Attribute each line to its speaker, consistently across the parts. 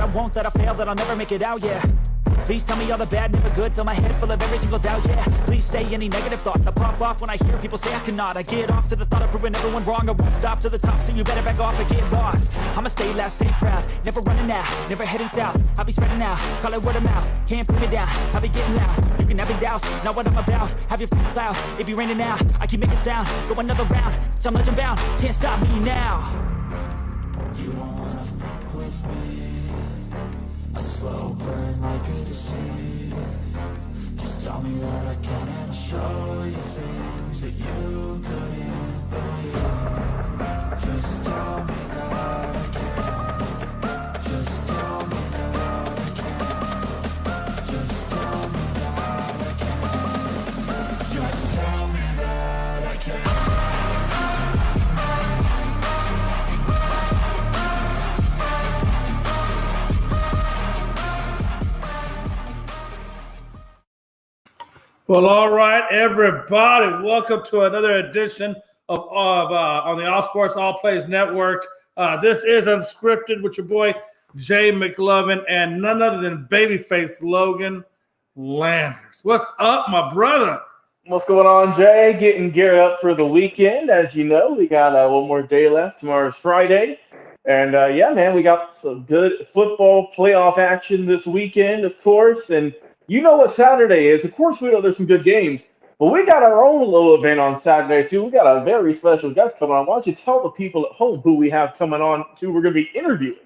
Speaker 1: I won't, that I fail, that I'll never make it out, yeah. Please tell me all the bad, never good. Fill my head full of every single doubt, yeah. Please say any negative thoughts. I pop off when I hear people say I cannot. I get off to the thought of proving everyone wrong. I won't stop to the top, so you better back off and get lost. I'ma stay loud, stay proud, never running out, never heading south. I'll be spreading out, call it word of mouth. Can't put me down, I'll be getting loud. You can have it douse, not what I'm about. Have your f***ing cloud, it be raining now. I keep making sound, go another round. I'm legend bound, can't stop me now. You don't wanna fuck with me. A slow burn like a disease. Just tell me that I can and I'll show you things that you couldn't believe. Just tell me that I can. Just tell me that I can. Just tell me that I can. Just tell me that I can.
Speaker 2: Well, all right, everybody. Welcome to another edition of on the All Sports All Plays Network. This is Unscripted with your boy Jay McLovin and none other than babyface Logan Landers. What's up, my brother?
Speaker 3: What's going on, Jay? Getting geared up for the weekend. As you know, we got one more day left. Tomorrow's Friday. And, yeah, man, we got some good football playoff action this weekend, of course. And you know what Saturday is. Of course, we know there's some good games. But we got our own little event on Saturday, too. We got a very special guest coming on. Why don't you tell the people at home who we have coming on, too, we're going to be interviewing?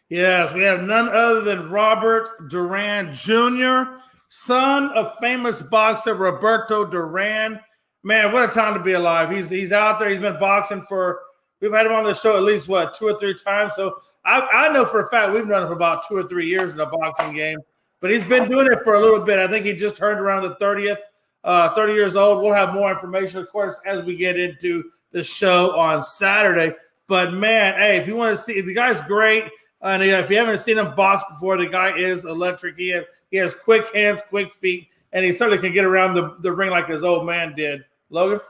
Speaker 2: Yes, we have none other than Robert Duran Jr., son of famous boxer Roberto Duran. Man, what a time to be alive. He's out there. He's been boxing for – we've had him on the show at least, 2 or 3 times. So I know for a fact we've known him for about 2 or 3 years in a boxing game. But he's been doing it for a little bit. I think he just turned around the 30th, 30 years old. We'll have more information, of course, as we get into the show on Saturday. But, man, hey, if you want to see – the guy's great. And if you haven't seen him box before, the guy is electric. He has quick hands, quick feet, and he certainly can get around the ring like his old man did. Logan?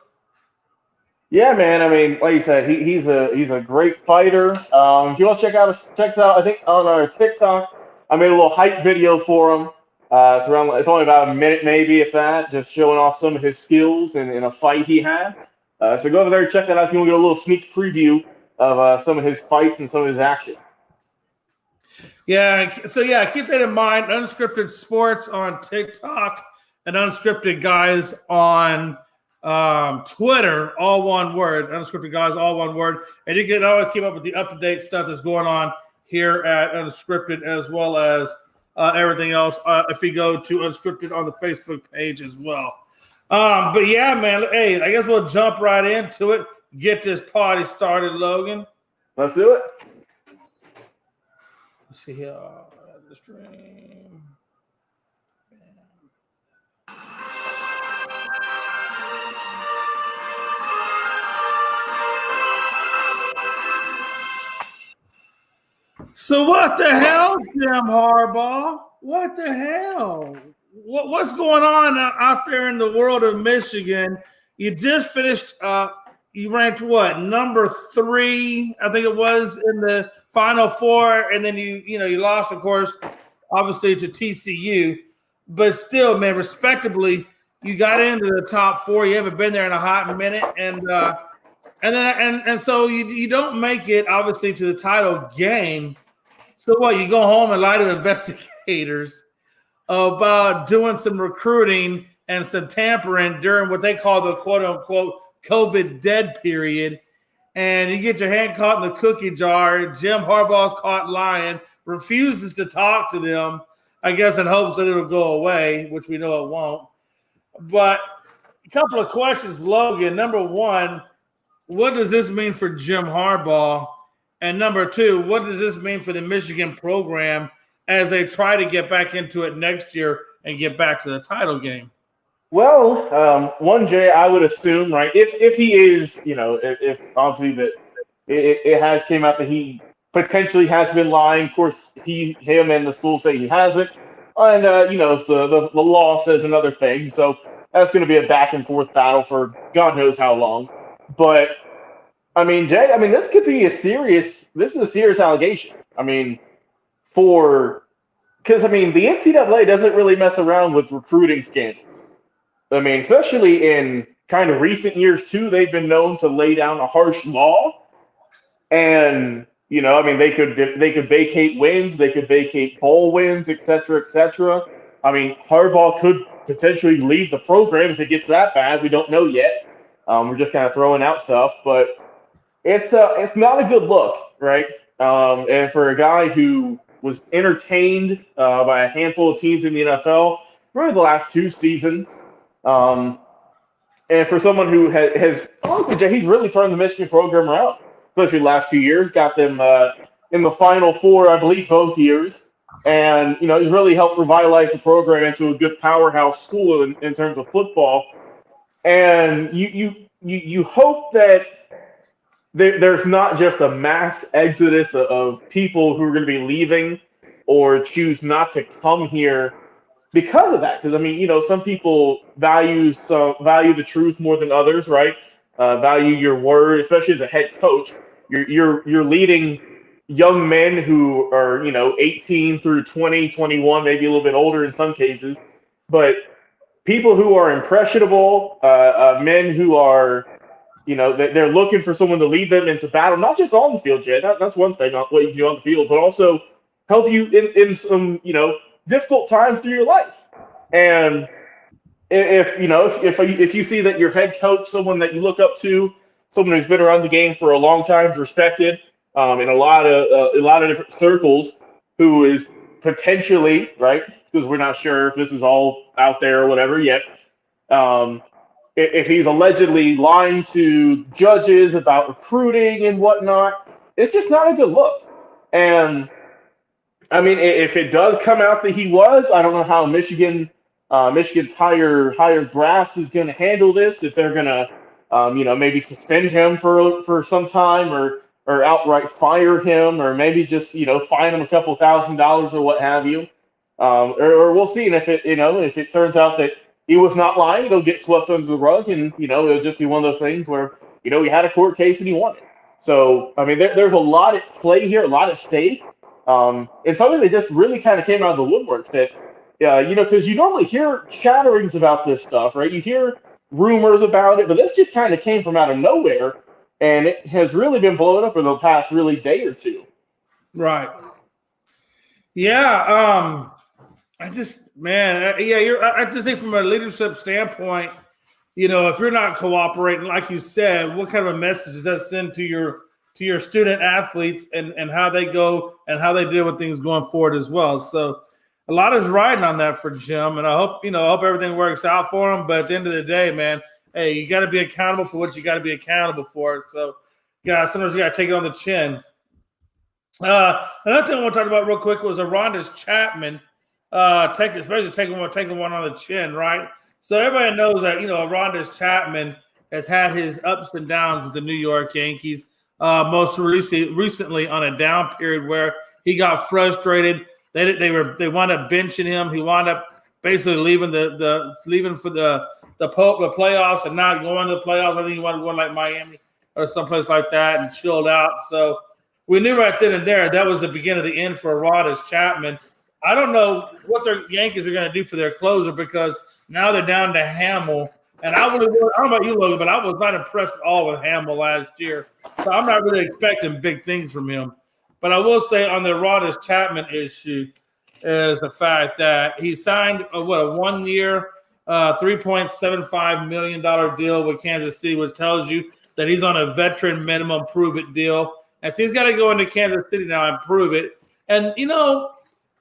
Speaker 3: Yeah, man. I mean, like you said, he's a great fighter. If you want to check out, I think on our TikTok, I made a little hype video for him. It's only about a minute, maybe, if that, just showing off some of his skills in a fight he had. So go over there and check that out if you want to get a little sneak preview of some of his fights and some of his action.
Speaker 2: Yeah, so yeah, keep that in mind. Unscripted Sports on TikTok and Unscripted Guys on Twitter, all one word. Unscripted Guys, all one word. And you can always keep up with the up-to-date stuff that's going on here at Unscripted, as well as everything else. If you go to Unscripted on the Facebook page as well. But yeah, man, hey, I guess we'll jump right into it. Get this party started, Logan.
Speaker 3: Let's do it.
Speaker 2: Let's see here. The stream. So what the hell, Jim Harbaugh? What the hell? What's going on out there in the world of Michigan? You just finished you ranked what, number 3, I think it was, in the Final Four, and then you lost, of course, obviously to TCU, but still, man, respectably, you got into the top 4. You haven't been there in a hot minute, and so you don't make it, obviously, to the title game. So what? You go home and lie to investigators about doing some recruiting and some tampering during what they call the quote unquote COVID dead period, and you get your hand caught in the cookie jar. Jim Harbaugh's caught lying, refuses to talk to them, I guess in hopes that it'll go away, which we know it won't. But a couple of questions, Logan. Number 1, what does this mean for Jim Harbaugh? And number 2, what does this mean for the Michigan program as they try to get back into it next year and get back to the title game?
Speaker 3: Well, one, Jay, I would assume, right, if he is, if obviously that it has came out that he potentially has been lying. Of course, him and the school say he hasn't. And, so the law says another thing. So that's going to be a back and forth battle for God knows how long. But, I mean, Jay, this could be this is a serious allegation. I mean, because, I mean, the NCAA doesn't really mess around with recruiting scandals. I mean, especially in kind of recent years, too, they've been known to lay down a harsh law. And, I mean, they could vacate wins, they could vacate bowl wins, et cetera, et cetera. I mean, Harbaugh could potentially leave the program if it gets that bad. We don't know yet. We're just kind of throwing out stuff, but it's not a good look, right? And for a guy who was entertained by a handful of teams in the NFL, really the last 2 seasons, and for someone who has honestly, he's really turned the Michigan program around, especially the last 2 years, got them in the Final Four, I believe, both years. And, he's really helped revitalize the program into a good powerhouse school in terms of football. And you hope that there's not just a mass exodus of people who are going to be leaving or choose not to come here because of that. Because, I mean, some people value the truth more than others, right? Value your word, especially as a head coach. You're leading young men who are, 18 through 20, 21, maybe a little bit older in some cases. But people who are impressionable, men who are, they're looking for someone to lead them into battle, not just on the field, Jay. That's one thing, not what you can do on the field, but also help you in some, difficult times through your life. And if you see that your head coach, someone that you look up to, someone who's been around the game for a long time, respected in a lot of different circles, who is potentially, right, because we're not sure if this is all out there or whatever yet, if he's allegedly lying to judges about recruiting and whatnot, it's just not a good look. And I mean, if it does come out that he was, I don't know how Michigan's higher brass is going to handle this. If they're going to, maybe suspend him for some time, or outright fire him, or maybe just fine him a couple $1,000s or what have you, or we'll see. And if it turns out that he was not lying, it'll get swept under the rug, and it'll just be one of those things where he had a court case and he won it. So I mean, there's a lot at play here, a lot at stake. And something that just really kind of came out of the woodwork that, because you normally hear chatterings about this stuff, right? You hear rumors about it, but this just kind of came from out of nowhere, and it has really been blown up in the past really day or two.
Speaker 2: Right. Yeah. I just think from a leadership standpoint, if you're not cooperating, like you said, what kind of a message does that send to your student athletes and how they go and how they deal with things going forward as well? So a lot is riding on that for Jim, and I hope everything works out for him. But at the end of the day, man, hey, you got to be accountable for what you got to be accountable for. So, sometimes you got to take it on the chin. Another thing I want to talk about real quick was Arondas Chapman, taking one on the chin, right? So everybody knows that Arondas Chapman has had his ups and downs with the New York Yankees. Most recently on a down period where he got frustrated. They wound up benching him. He wound up basically leaving for the playoffs and not going to the playoffs. I think he wanted to go like Miami or someplace like that and chilled out. So we knew right then and there that was the beginning of the end for Arondas Chapman. I don't know what the Yankees are going to do for their closer, because now they're down to Hamill. And I don't know about you, Logan, but I was not impressed at all with Hamill last year. So I'm not really expecting big things from him. But I will say on the Arondas Chapman issue is the fact that he signed a 1 year, $3.75 million deal with Kansas City, which tells you that he's on a veteran minimum prove-it deal. And so he's got to go into Kansas City now and prove it. And,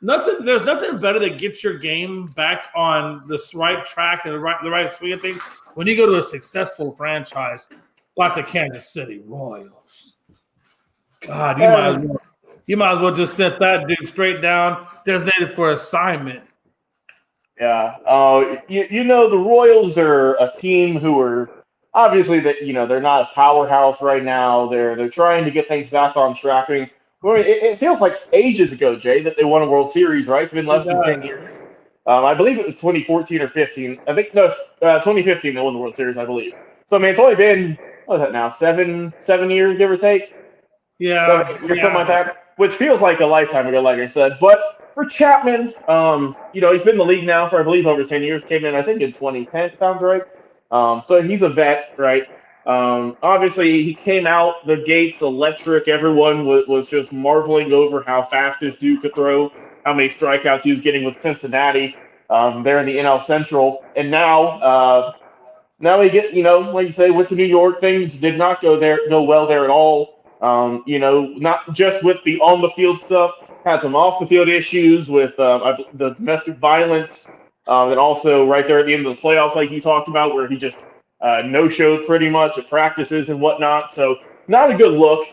Speaker 2: there's nothing better that gets your game back on the right track and the right swing of things when you go to a successful franchise like the Kansas City Royals. God, you might as well just set that dude straight down, designated for assignment.
Speaker 3: Yeah. The Royals are a team who are obviously they're not a powerhouse right now. They're trying to get things back on track. I mean, it feels like ages ago, Jay, that they won a World Series, right? It's been less than 10 years. I believe it was 2014 or 15. I think, no, 2015 they won the World Series, I believe. So, I mean, it's only been, what is that now, 7 years, give or take?
Speaker 2: Yeah.
Speaker 3: Something like that. which feels like a lifetime ago, like I said. But for Chapman, he's been in the league now for, I believe, over 10 years. Came in, I think, in 2010, sounds right. So he's a vet, right? Obviously, he came out the gates electric. Everyone was just marveling over how fast this dude could throw, how many strikeouts he was getting with Cincinnati there in the NL Central. And now we get, like you say, went to New York. Things did not go well there at all. Not just with the on the field stuff, had some off the field issues with the domestic violence, and also right there at the end of the playoffs, like you talked about, where he just no showed pretty much at practices and whatnot. So not a good look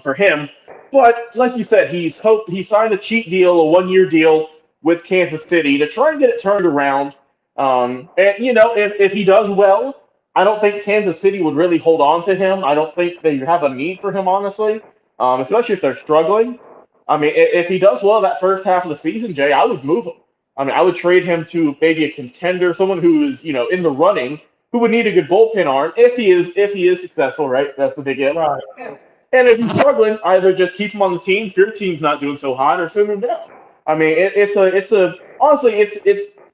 Speaker 3: for him. But like you said, he signed a cheap deal, a 1-year deal with Kansas City to try and get it turned around. And if he does well, I don't think Kansas City would really hold on to him. I don't think they have a need for him, honestly, especially if they're struggling. I mean, if he does well that first half of the season, Jay, I would move him. I mean, I would trade him to maybe a contender, someone who is, in the running, who would need a good bullpen arm if he is successful, right? That's the big if.
Speaker 2: Right.
Speaker 3: And if he's struggling, either just keep him on the team if your team's not doing so hot, or send him down. I mean, honestly,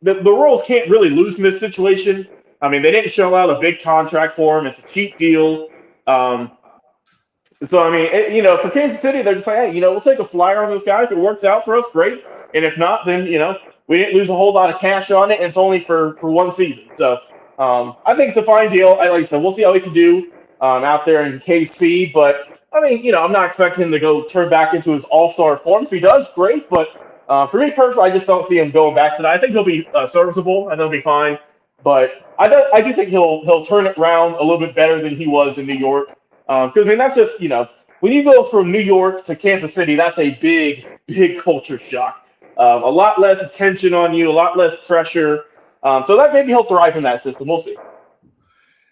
Speaker 3: the Royals can't really lose in this situation. I mean, they didn't shell out a big contract for him. It's a cheap deal. So, I mean, for Kansas City, they're just like, hey, we'll take a flyer on this guy. If it works out for us, great. And if not, then, we didn't lose a whole lot of cash on it, and it's only for one season. So, I think it's a fine deal. Like I said, we'll see how he can do out there in KC. But, I mean, I'm not expecting him to go turn back into his all-star form. If he does, great. But for me personally, I just don't see him going back to that. I think he'll be serviceable, and he'll be fine. But I do think he'll turn it around a little bit better than he was in New York. Because, I mean, that's just, when you go from New York to Kansas City, that's a big, big culture shock. A lot less attention on you, a lot less pressure. So that maybe he'll thrive in that system. We'll see.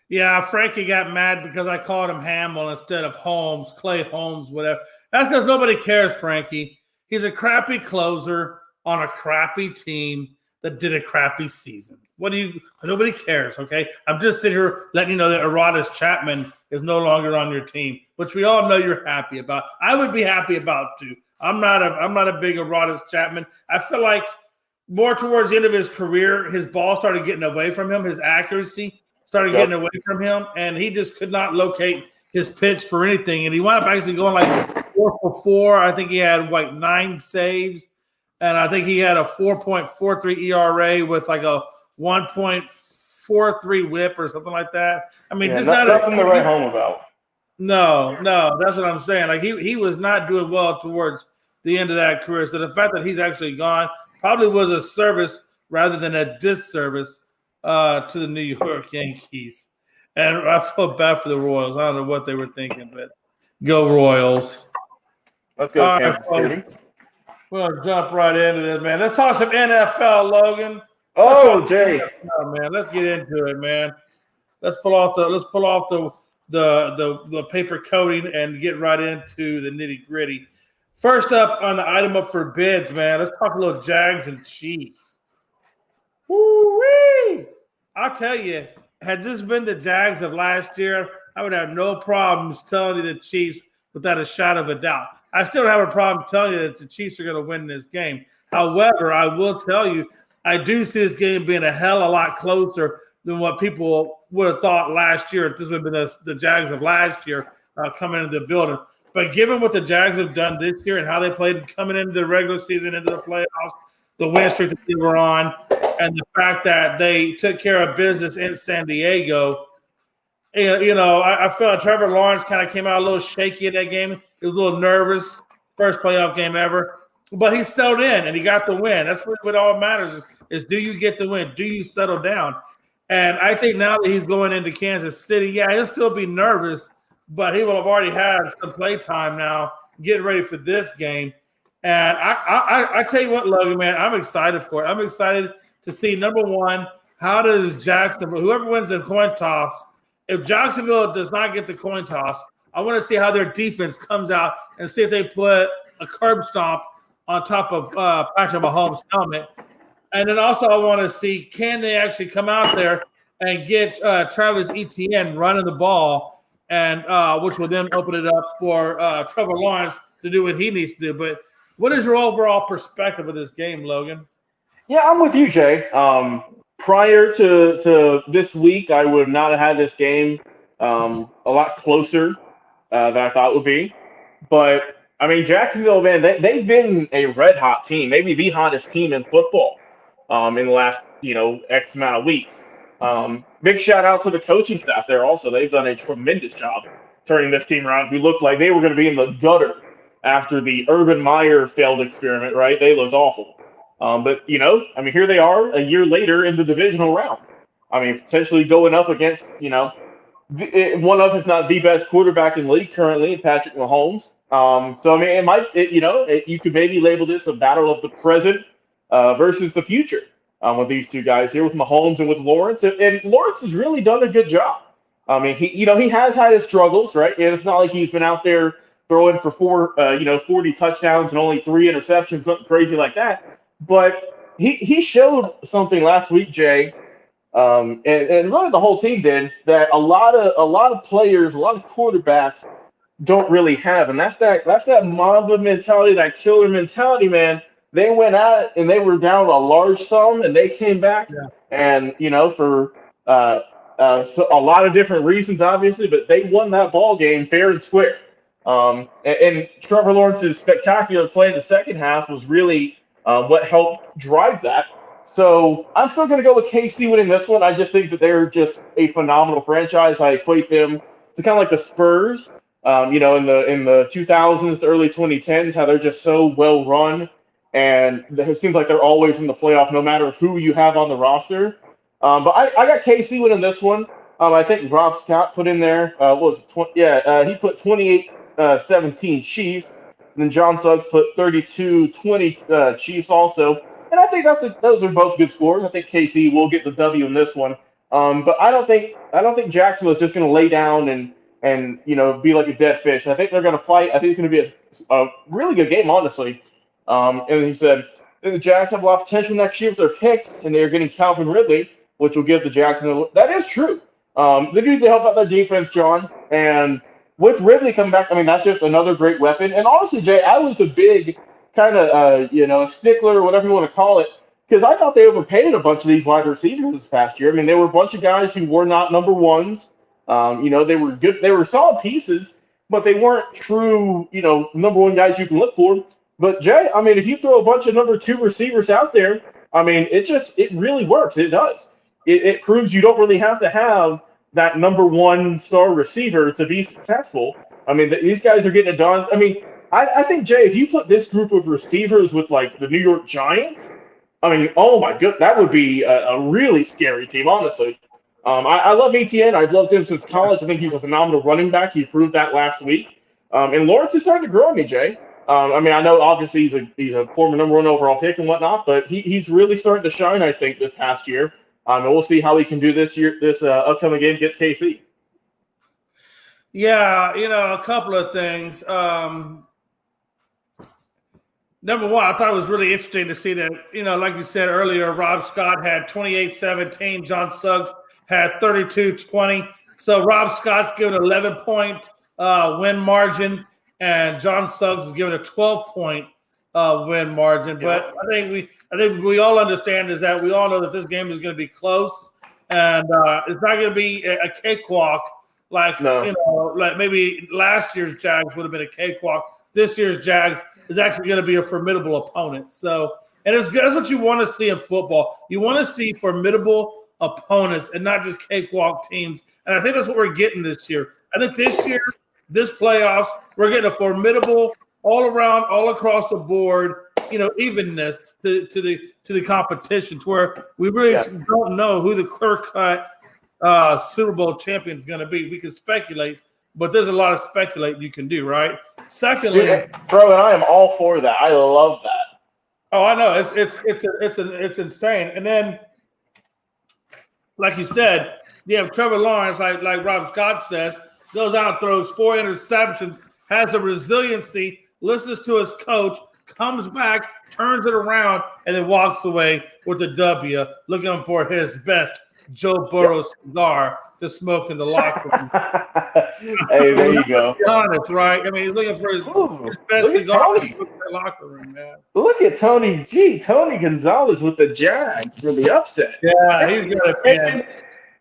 Speaker 2: Yeah, Frankie got mad because I called him Hamill instead of Holmes, Clay Holmes, whatever. That's because nobody cares, Frankie. He's a crappy closer on a crappy team that did a crappy season. Nobody cares, okay? I'm just sitting here letting you know that Aroldis Chapman is no longer on your team, which we all know you're happy about. I would be happy about too. I'm not a big Aroldis Chapman. I feel like more towards the end of his career, his ball started getting away from him. His accuracy started getting away from him, and he just could not locate his pitch for anything. And he wound up actually going like 4 for 4. I think he had like 9 saves, and I think he had a 4.43 ERA with like a 1.43 whip or something like that. I mean, just
Speaker 3: nothing to write home about.
Speaker 2: No, that's what I'm saying. Like he was not doing well towards the end of that career. So the fact that he's actually gone probably was a service rather than a disservice to the New York Yankees. And I feel bad for the Royals. I don't know what they were thinking, but go Royals.
Speaker 3: Let's go, Kansas City.
Speaker 2: We're gonna jump right into this, man. Let's talk some NFL, Logan.
Speaker 3: Jay.
Speaker 2: Man, let's get into it, man. Let's pull off the paper coating and get right into the nitty gritty. First up on the item up for bids, man. Let's talk a little Jags and Chiefs. Woo-wee! I'll tell you, had this been the Jags of last year, I would have no problems telling you the Chiefs without a shadow of a doubt. I still don't have a problem telling you that the Chiefs are going to win this game. However, I will tell you, I do see this game being a hell of a lot closer than what people would have thought last year. If this would have been the Jags of last year coming into the building. But given what the Jags have done this year and how they played coming into the regular season, into the playoffs, the win streak that they were on, and the fact that they took care of business in San Diego, I feel like Trevor Lawrence kind of came out a little shaky in that game. He was a little nervous, first playoff game ever. But he settled in, and he got the win. That's really what all matters is do you get the win? Do you settle down? And I think now that he's going into Kansas City, yeah, he'll still be nervous, but he will have already had some play time now getting ready for this game. And I tell you what, Logan, man, I'm excited for it. I'm excited to see, number one, how does Jacksonville, whoever wins the coin toss, if Jacksonville does not get the coin toss, I want to see how their defense comes out and see if they put a curb stomp on top of Patrick Mahomes' helmet. And then also I want to see, can they actually come out there and get Travis Etienne running the ball, and which will then open it up for Trevor Lawrence to do what he needs to do. But what is your overall perspective of this game, Logan?
Speaker 3: Yeah, I'm with you, Jay. Prior to this week, I would not have had this game a lot closer than I thought it would be. But, I mean, Jacksonville, man, they've been a red-hot team, maybe the hottest team in football in the last, X amount of weeks. Big shout-out to the coaching staff there also. They've done a tremendous job turning this team around, who looked like they were going to be in the gutter after the Urban Meyer failed experiment, right? They looked awful. But, here they are a year later in the divisional round. I mean, potentially going up against, one of, if not the best quarterback in the league currently, Patrick Mahomes. So, I mean, you could maybe label this a battle of the present versus the future with these two guys here, with Mahomes and with Lawrence. And Lawrence has really done a good job. I mean, he has had his struggles, right? And it's not like he's been out there throwing for 40 touchdowns and only 3 interceptions, nothing crazy like that. But he showed something last week, Jay, and really the whole team did, that a lot of players, a lot of quarterbacks don't really have, and that's that Mamba mentality, that killer mentality, man. They went at it and they were down a large sum, and they came back, and for so a lot of different reasons, obviously, but they won that ball game fair and square. And Trevor Lawrence's spectacular play in the second half was really what helped drive that. So I'm still going to go with KC winning this one. I just think that they're just a phenomenal franchise. I equate them to kind of like the Spurs, in the 2000s, the early 2010s, how they're just so well run, and it seems like they're always in the playoff, no matter who you have on the roster. But I got KC winning this one. I think Rob Scott put in there. He put 28-17 Chiefs. And then John Suggs put 32-20 Chiefs also. And I think those are both good scores. I think KC will get the W in this one. But I don't think Jacksonville is just going to lay down and be like a dead fish. I think they're going to fight. I think it's going to be a really good game, honestly. And he said the Jags have a lot of potential next year if they're picked, and they're getting Calvin Ridley, which will give the Jacksonville. That is true. They need to help out their defense, John. And with Ridley coming back, I mean, that's just another great weapon. And honestly, Jay, I was a big kind of stickler or whatever you want to call it, because I thought they overpaid a bunch of these wide receivers this past year. I mean, they were a bunch of guys who were not number ones. They were good. They were solid pieces, but they weren't true, number one guys you can look for. But Jay, I mean, if you throw a bunch of number 2 receivers out there, I mean, it really works. It does. It proves you don't really have to have that number 1 star receiver to be successful. I mean, these guys are getting it done. I mean, I think, Jay, if you put this group of receivers with, like, the New York Giants, I mean, oh, my goodness, that would be a really scary team, honestly. I love ETN. I've loved him since college. I think he's a phenomenal running back. He proved that last week. And Lawrence is starting to grow on me, Jay. I mean, I know obviously he's a former number 1 overall pick and whatnot, but he's really starting to shine, I think, this past year. And we'll see how he can do this upcoming game against KC.
Speaker 2: Yeah, a couple of things. Number one, I thought it was really interesting to see that, like you said earlier, Rob Scott had 28-17. John Suggs had 32-20. So Rob Scott's given an 11-point win margin, and John Suggs is given a 12-point win margin. But I think we all understand is that we all know that this game is going to be close, and it's not going to be a cakewalk like maybe last year's Jags would have been a cakewalk. This year's Jags is actually going to be a formidable opponent. So, and it's good. That's what you want to see in football. You want to see formidable opponents and not just cakewalk teams. And I think that's what we're getting this year. I think this year, this playoffs, we're getting a formidable all around, all across the board, evenness to the competition, to where we really don't know who the clear-cut Super Bowl champion is going to be. We can speculate, but there's a lot of speculating you can do, right? Secondly,
Speaker 3: bro, and I am all for that. I love that.
Speaker 2: Oh, I know it's insane. And then, like you said, you have Trevor Lawrence, like Rob Scott says, goes out, throws 4 interceptions, has a resiliency, listens to his coach, comes back, turns it around, and then walks away with a W, looking for his best Joe Burrow's cigar to smoke in the locker room.
Speaker 3: Hey, there you go.
Speaker 2: Be honest, right? I mean, he's looking for his best cigar in the locker room, man.
Speaker 3: Look at Tony G. Tony Gonzalez with the Jags for the upset.
Speaker 2: Yeah, he's good, man.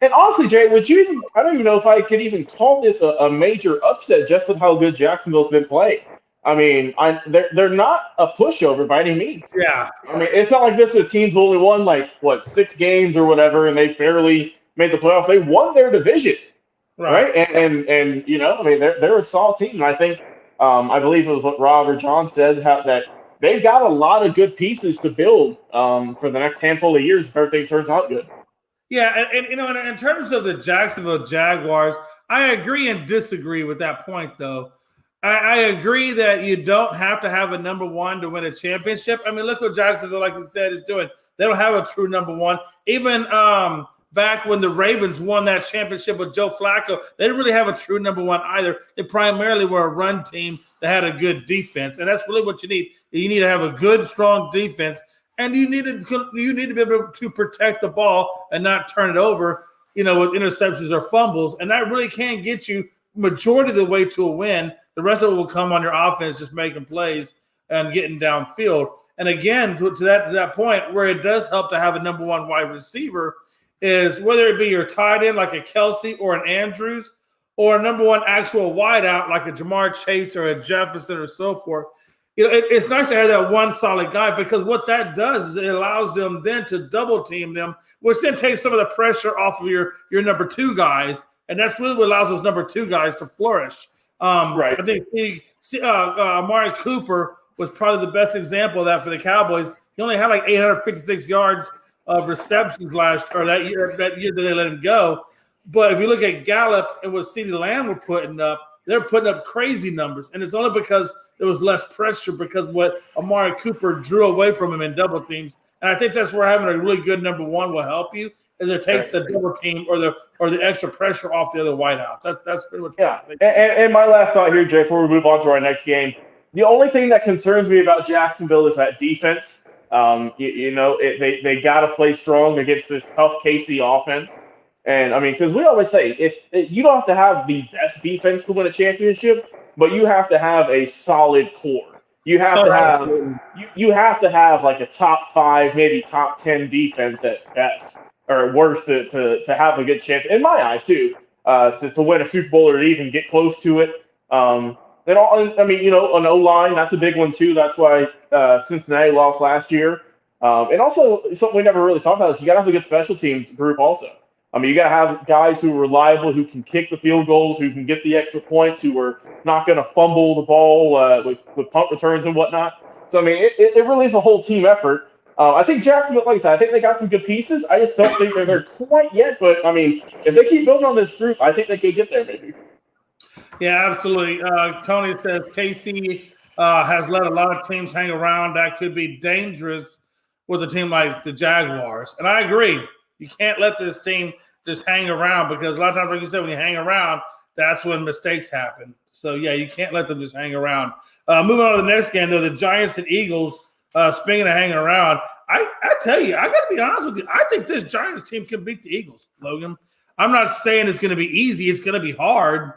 Speaker 3: And honestly, Jay, would you even, I don't even know if I could even call this a major upset just with how good Jacksonville's been playing. I mean, they're not a pushover by any means.
Speaker 2: Yeah.
Speaker 3: I mean, it's not like this is a team who only won 6 games or whatever, and they barely made the playoffs. They won their division, right? And I mean, they're a solid team. And I think, I believe it was what Rob or John said, that they've got a lot of good pieces to build for the next handful of years if everything turns out good.
Speaker 2: Yeah, and in terms of the Jacksonville Jaguars, I agree and disagree with that point, though. I agree that you don't have to have a number one to win a championship. I mean, look what Jacksonville, like you said, is doing. They don't have a true number one. Even back when the Ravens won that championship with Joe Flacco, they didn't really have a true number one either. They primarily were a run team that had a good defense, and that's really what you need. You need to have a good, strong defense, and you need to be able to protect the ball and not turn it over, with interceptions or fumbles, and that really can get you majority of the way to a win. The rest of it will come on your offense, just making plays and getting downfield. And again, to that point, where it does help to have a number one wide receiver is whether it be your tight end like a Kelsey or an Andrews, or a number one actual wideout like a Jamar Chase or a Jefferson or so forth. It's nice to have that one solid guy, because what that does is it allows them then to double team them, which then takes some of the pressure off of your number two guys, and that's really what allows those number two guys to flourish.
Speaker 3: Right.
Speaker 2: I think Amari Cooper was probably the best example of that for the Cowboys. He only had 856 yards of receptions that year that they let him go. But if you look at Gallup and what CeeDee Lamb were putting up, they're putting up crazy numbers. And it's only because there was less pressure, because what Amari Cooper drew away from him in double teams. And I think that's where having a really good number one will help you, is it takes the double team or the extra pressure off the other wideouts. That's pretty much
Speaker 3: And my last thought here, Jay, before we move on to our next game, the only thing that concerns me about Jacksonville is that defense. They got to play strong against this tough KC offense. And I mean, because we always say, if you don't have to have the best defense to win a championship, but you have to have a solid core. You have to have a top 5, maybe top 10 defense at best, or worse, to have a good chance, in my eyes too, to win a Super Bowl or even get close to it. An O-line, that's a big one too. That's why Cincinnati lost last year. And also, something we never really talked about is you got to have a good special teams group also. I mean, you got to have guys who are reliable, who can kick the field goals, who can get the extra points, who are not going to fumble the ball with punt returns and whatnot. So, I mean, it really is a whole team effort. I think Jacksonville, like I said, I think they got some good pieces. I just don't think they're there quite yet. But, I mean, if they keep building on this group, I think they could get there maybe.
Speaker 2: Yeah, absolutely. Tony says KC has let a lot of teams hang around. That could be dangerous with a team like the Jaguars. And I agree. You can't let this team just hang around, because a lot of times, like you said, when you hang around, that's when mistakes happen. So, yeah, you can't let them just hang around. Moving on to the next game, though, the Giants and Eagles, speaking of hanging around, I tell you, I got to be honest with you. I think this Giants team can beat the Eagles, Logan. I'm not saying it's going to be easy. It's going to be hard.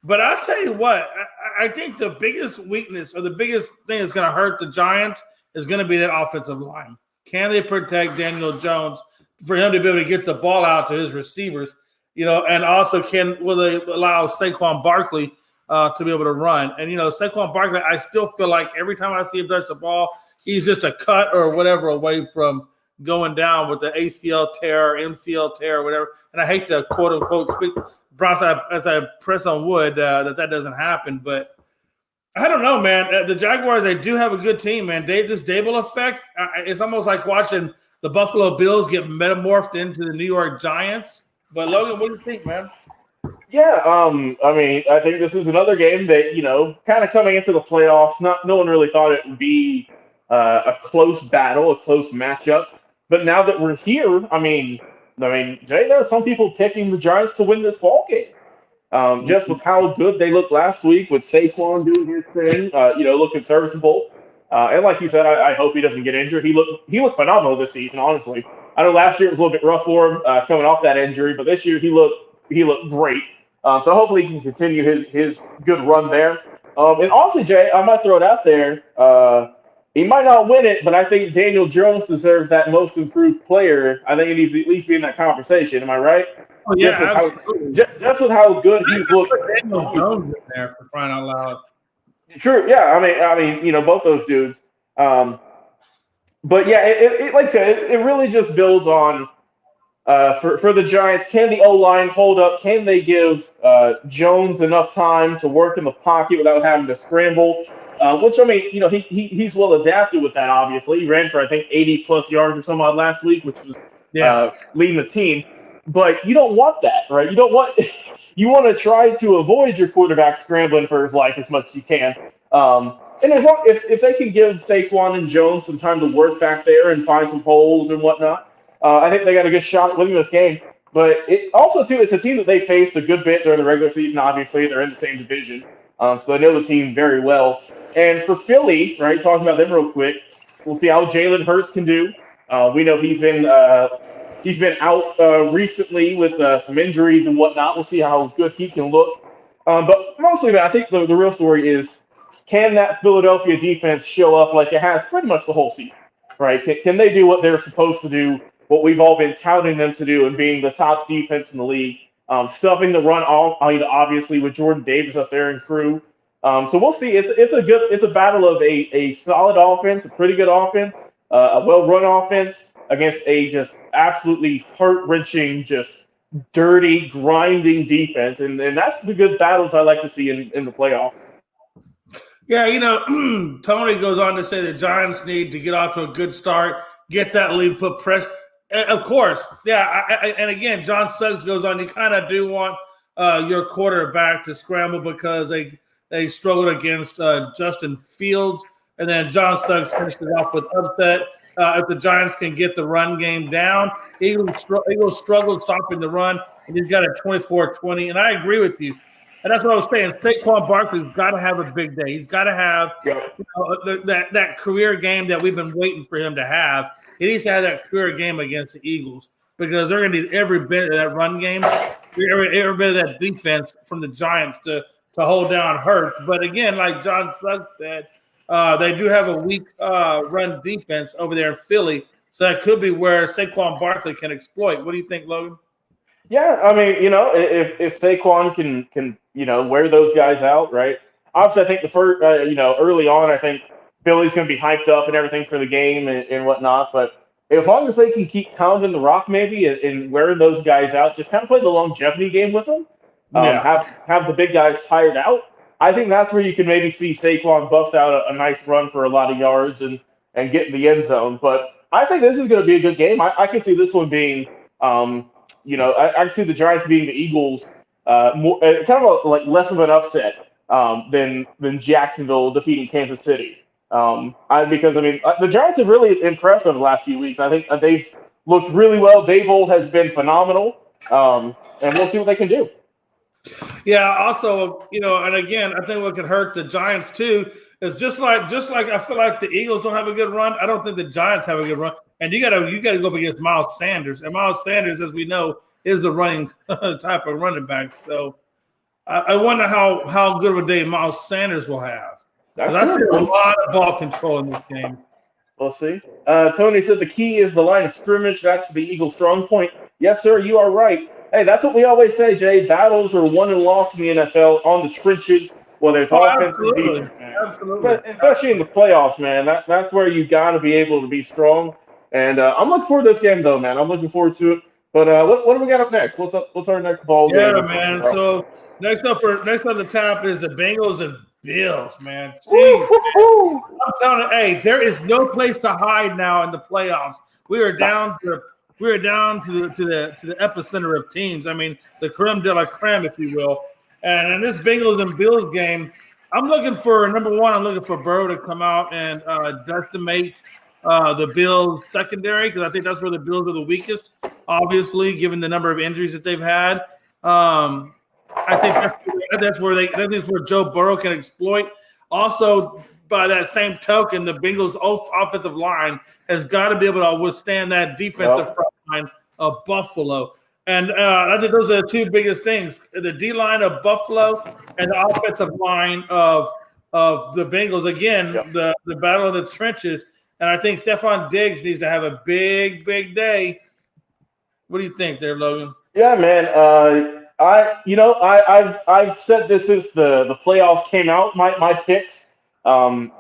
Speaker 2: But I'll tell you what, I think the biggest weakness or the biggest thing that's going to hurt the Giants is going to be that offensive line. Can they protect Daniel Jones for him to be able to get the ball out to his receivers? And also will they allow Saquon Barkley to be able to run? And, Saquon Barkley, I still feel like every time I see him touch the ball, he's just a cut or whatever away from going down with the ACL tear, MCL tear, or whatever. And I hate to quote unquote speak as I press on wood that doesn't happen. But I don't know, man. The Jaguars, they do have a good team, man. This Dable effect, it's almost like watching the Buffalo Bills get metamorphed into the New York Giants. But Logan, what do you think, man?
Speaker 3: Yeah, I mean, I think this is another game that, kind of coming into the playoffs, no one really thought it would be a close battle, a close matchup. But now that we're here, I mean, Jay, there are some people picking the Giants to win this ball game. Just with how good they looked last week, with Saquon doing his thing, looking serviceable. And like you said, I hope he doesn't get injured. He looked phenomenal this season, honestly. I know last year it was a little bit rough for him coming off that injury, but this year he looked great. So hopefully he can continue his good run there. And also, Jay, I might throw it out there. He might not win it, but I think Daniel Jones deserves that most improved player. I think he needs to at least be in that conversation. Am I right?
Speaker 2: Oh, yeah, absolutely.
Speaker 3: Just with how good he's looked.
Speaker 2: Daniel Jones in there for crying out loud.
Speaker 3: True. Yeah. I mean, both those dudes. But yeah, it like I said, it really just builds on for the Giants. Can the O-line hold up? Can they give Jones enough time to work in the pocket without having to scramble? Which, I mean, he's well adapted with that, obviously. He ran for, I think, 80-plus yards or something odd last week, which was leading the team. But you don't want that, right? You don't want you want to try to avoid your quarterback scrambling for his life as much as you can. And as long, if they can give Saquon and Jones some time to work back there and find some holes and whatnot, I think they got a good shot at winning this game. But it also, too, it's a team that they faced a good bit during the regular season, obviously. They're in the same division. So they know the team very well. And for Philly, right, talking about them real quick, we'll see how Jalen Hurts can do. We know he's been out recently with some injuries and whatnot. We'll see how good he can look. But mostly, man, I think the real story is, can that Philadelphia defense show up like it has pretty much the whole season, right? Can they do what they're supposed to do, what we've all been touting them to do, and being the top defense in the league, stuffing the run obviously with Jordan Davis up there and crew. So we'll see. It's a battle of a solid offense, a pretty good offense, a well-run offense against a just absolutely heart-wrenching, just dirty, grinding defense, and that's the good battles I like to see in the playoffs.
Speaker 2: Yeah, Tony goes on to say the Giants need to get off to a good start, get that lead, put pressure. Of course, yeah. And again, John Suggs goes on. You kind of do want your quarterback to scramble because they struggled against Justin Fields, and then John Suggs finished it off with upset. If the Giants can get the run game down, Eagles struggled stopping the run, and he's got a 24-20. And I agree with you. And that's what I was saying. Saquon Barkley's got to have a big day. He's got to have that career game that we've been waiting for him to have. He needs to have that career game against the Eagles because they're going to need every bit of that run game, every bit of that defense from the Giants to hold down Hurts. But again, like John Suggs said, they do have a weak run defense over there in Philly. So that could be where Saquon Barkley can exploit. What do you think, Logan?
Speaker 3: Yeah, I mean, if Saquon can wear those guys out, right? Obviously, I think the first, early on, I think Philly's going to be hyped up and everything for the game and whatnot. But as long as they can keep pounding the rock, maybe, and wearing those guys out, just kind of play the longevity game with them, have the big guys tired out. I think that's where you can maybe see Saquon bust out a nice run for a lot of yards and get in the end zone. But I think this is going to be a good game. I can see this one being. I can see the Giants beating the Eagles more, kind of less of an upset than Jacksonville defeating Kansas City. Because the Giants have really impressed over the last few weeks. I think they've looked really well. Dable has been phenomenal, and we'll see what they can do.
Speaker 2: Yeah. Also, and again, I think what could hurt the Giants too is just like I feel like the Eagles don't have a good run. I don't think the Giants have a good run. And you gotta go up against Miles Sanders. And Miles Sanders, as we know, is a running type of running back. So I wonder how good of a day Miles Sanders will have. I see a lot of ball control in this game.
Speaker 3: We'll see. Tony said the key is the line of scrimmage. That's the Eagles' strong point. Yes, sir, you are right. Hey, that's what we always say, Jay. Battles are won and lost in the NFL on the trenches, whether it's offense or defense. Absolutely. But especially in the playoffs, man. That's where you got to be able to be strong. And I'm looking forward to this game, though, man. I'm looking forward to it. But what do we got up next? What's our next ball game?
Speaker 2: Yeah, man. So next up the top is the Bengals and Bills, man. Jeez, man. I'm telling you, hey, there is no place to hide now in the playoffs. We are down to the epicenter of teams. I mean, the creme de la creme, if you will. And in this Bengals and Bills game, I'm looking for Burrow to come out and decimate the Bills secondary because I think that's where the Bills are the weakest, obviously, given the number of injuries that they've had. I think that's where Joe Burrow can exploit. Also, by that same token, the Bengals' offensive line has got to be able to withstand that defensive front line of Buffalo. And I think those are the two biggest things: the D line of Buffalo and the offensive line of the Bengals. Again, the battle of the trenches. And I think Stephon Diggs needs to have a big day. What do you think there, Logan?
Speaker 3: Yeah, man. I've said this since the playoffs came out. My picks for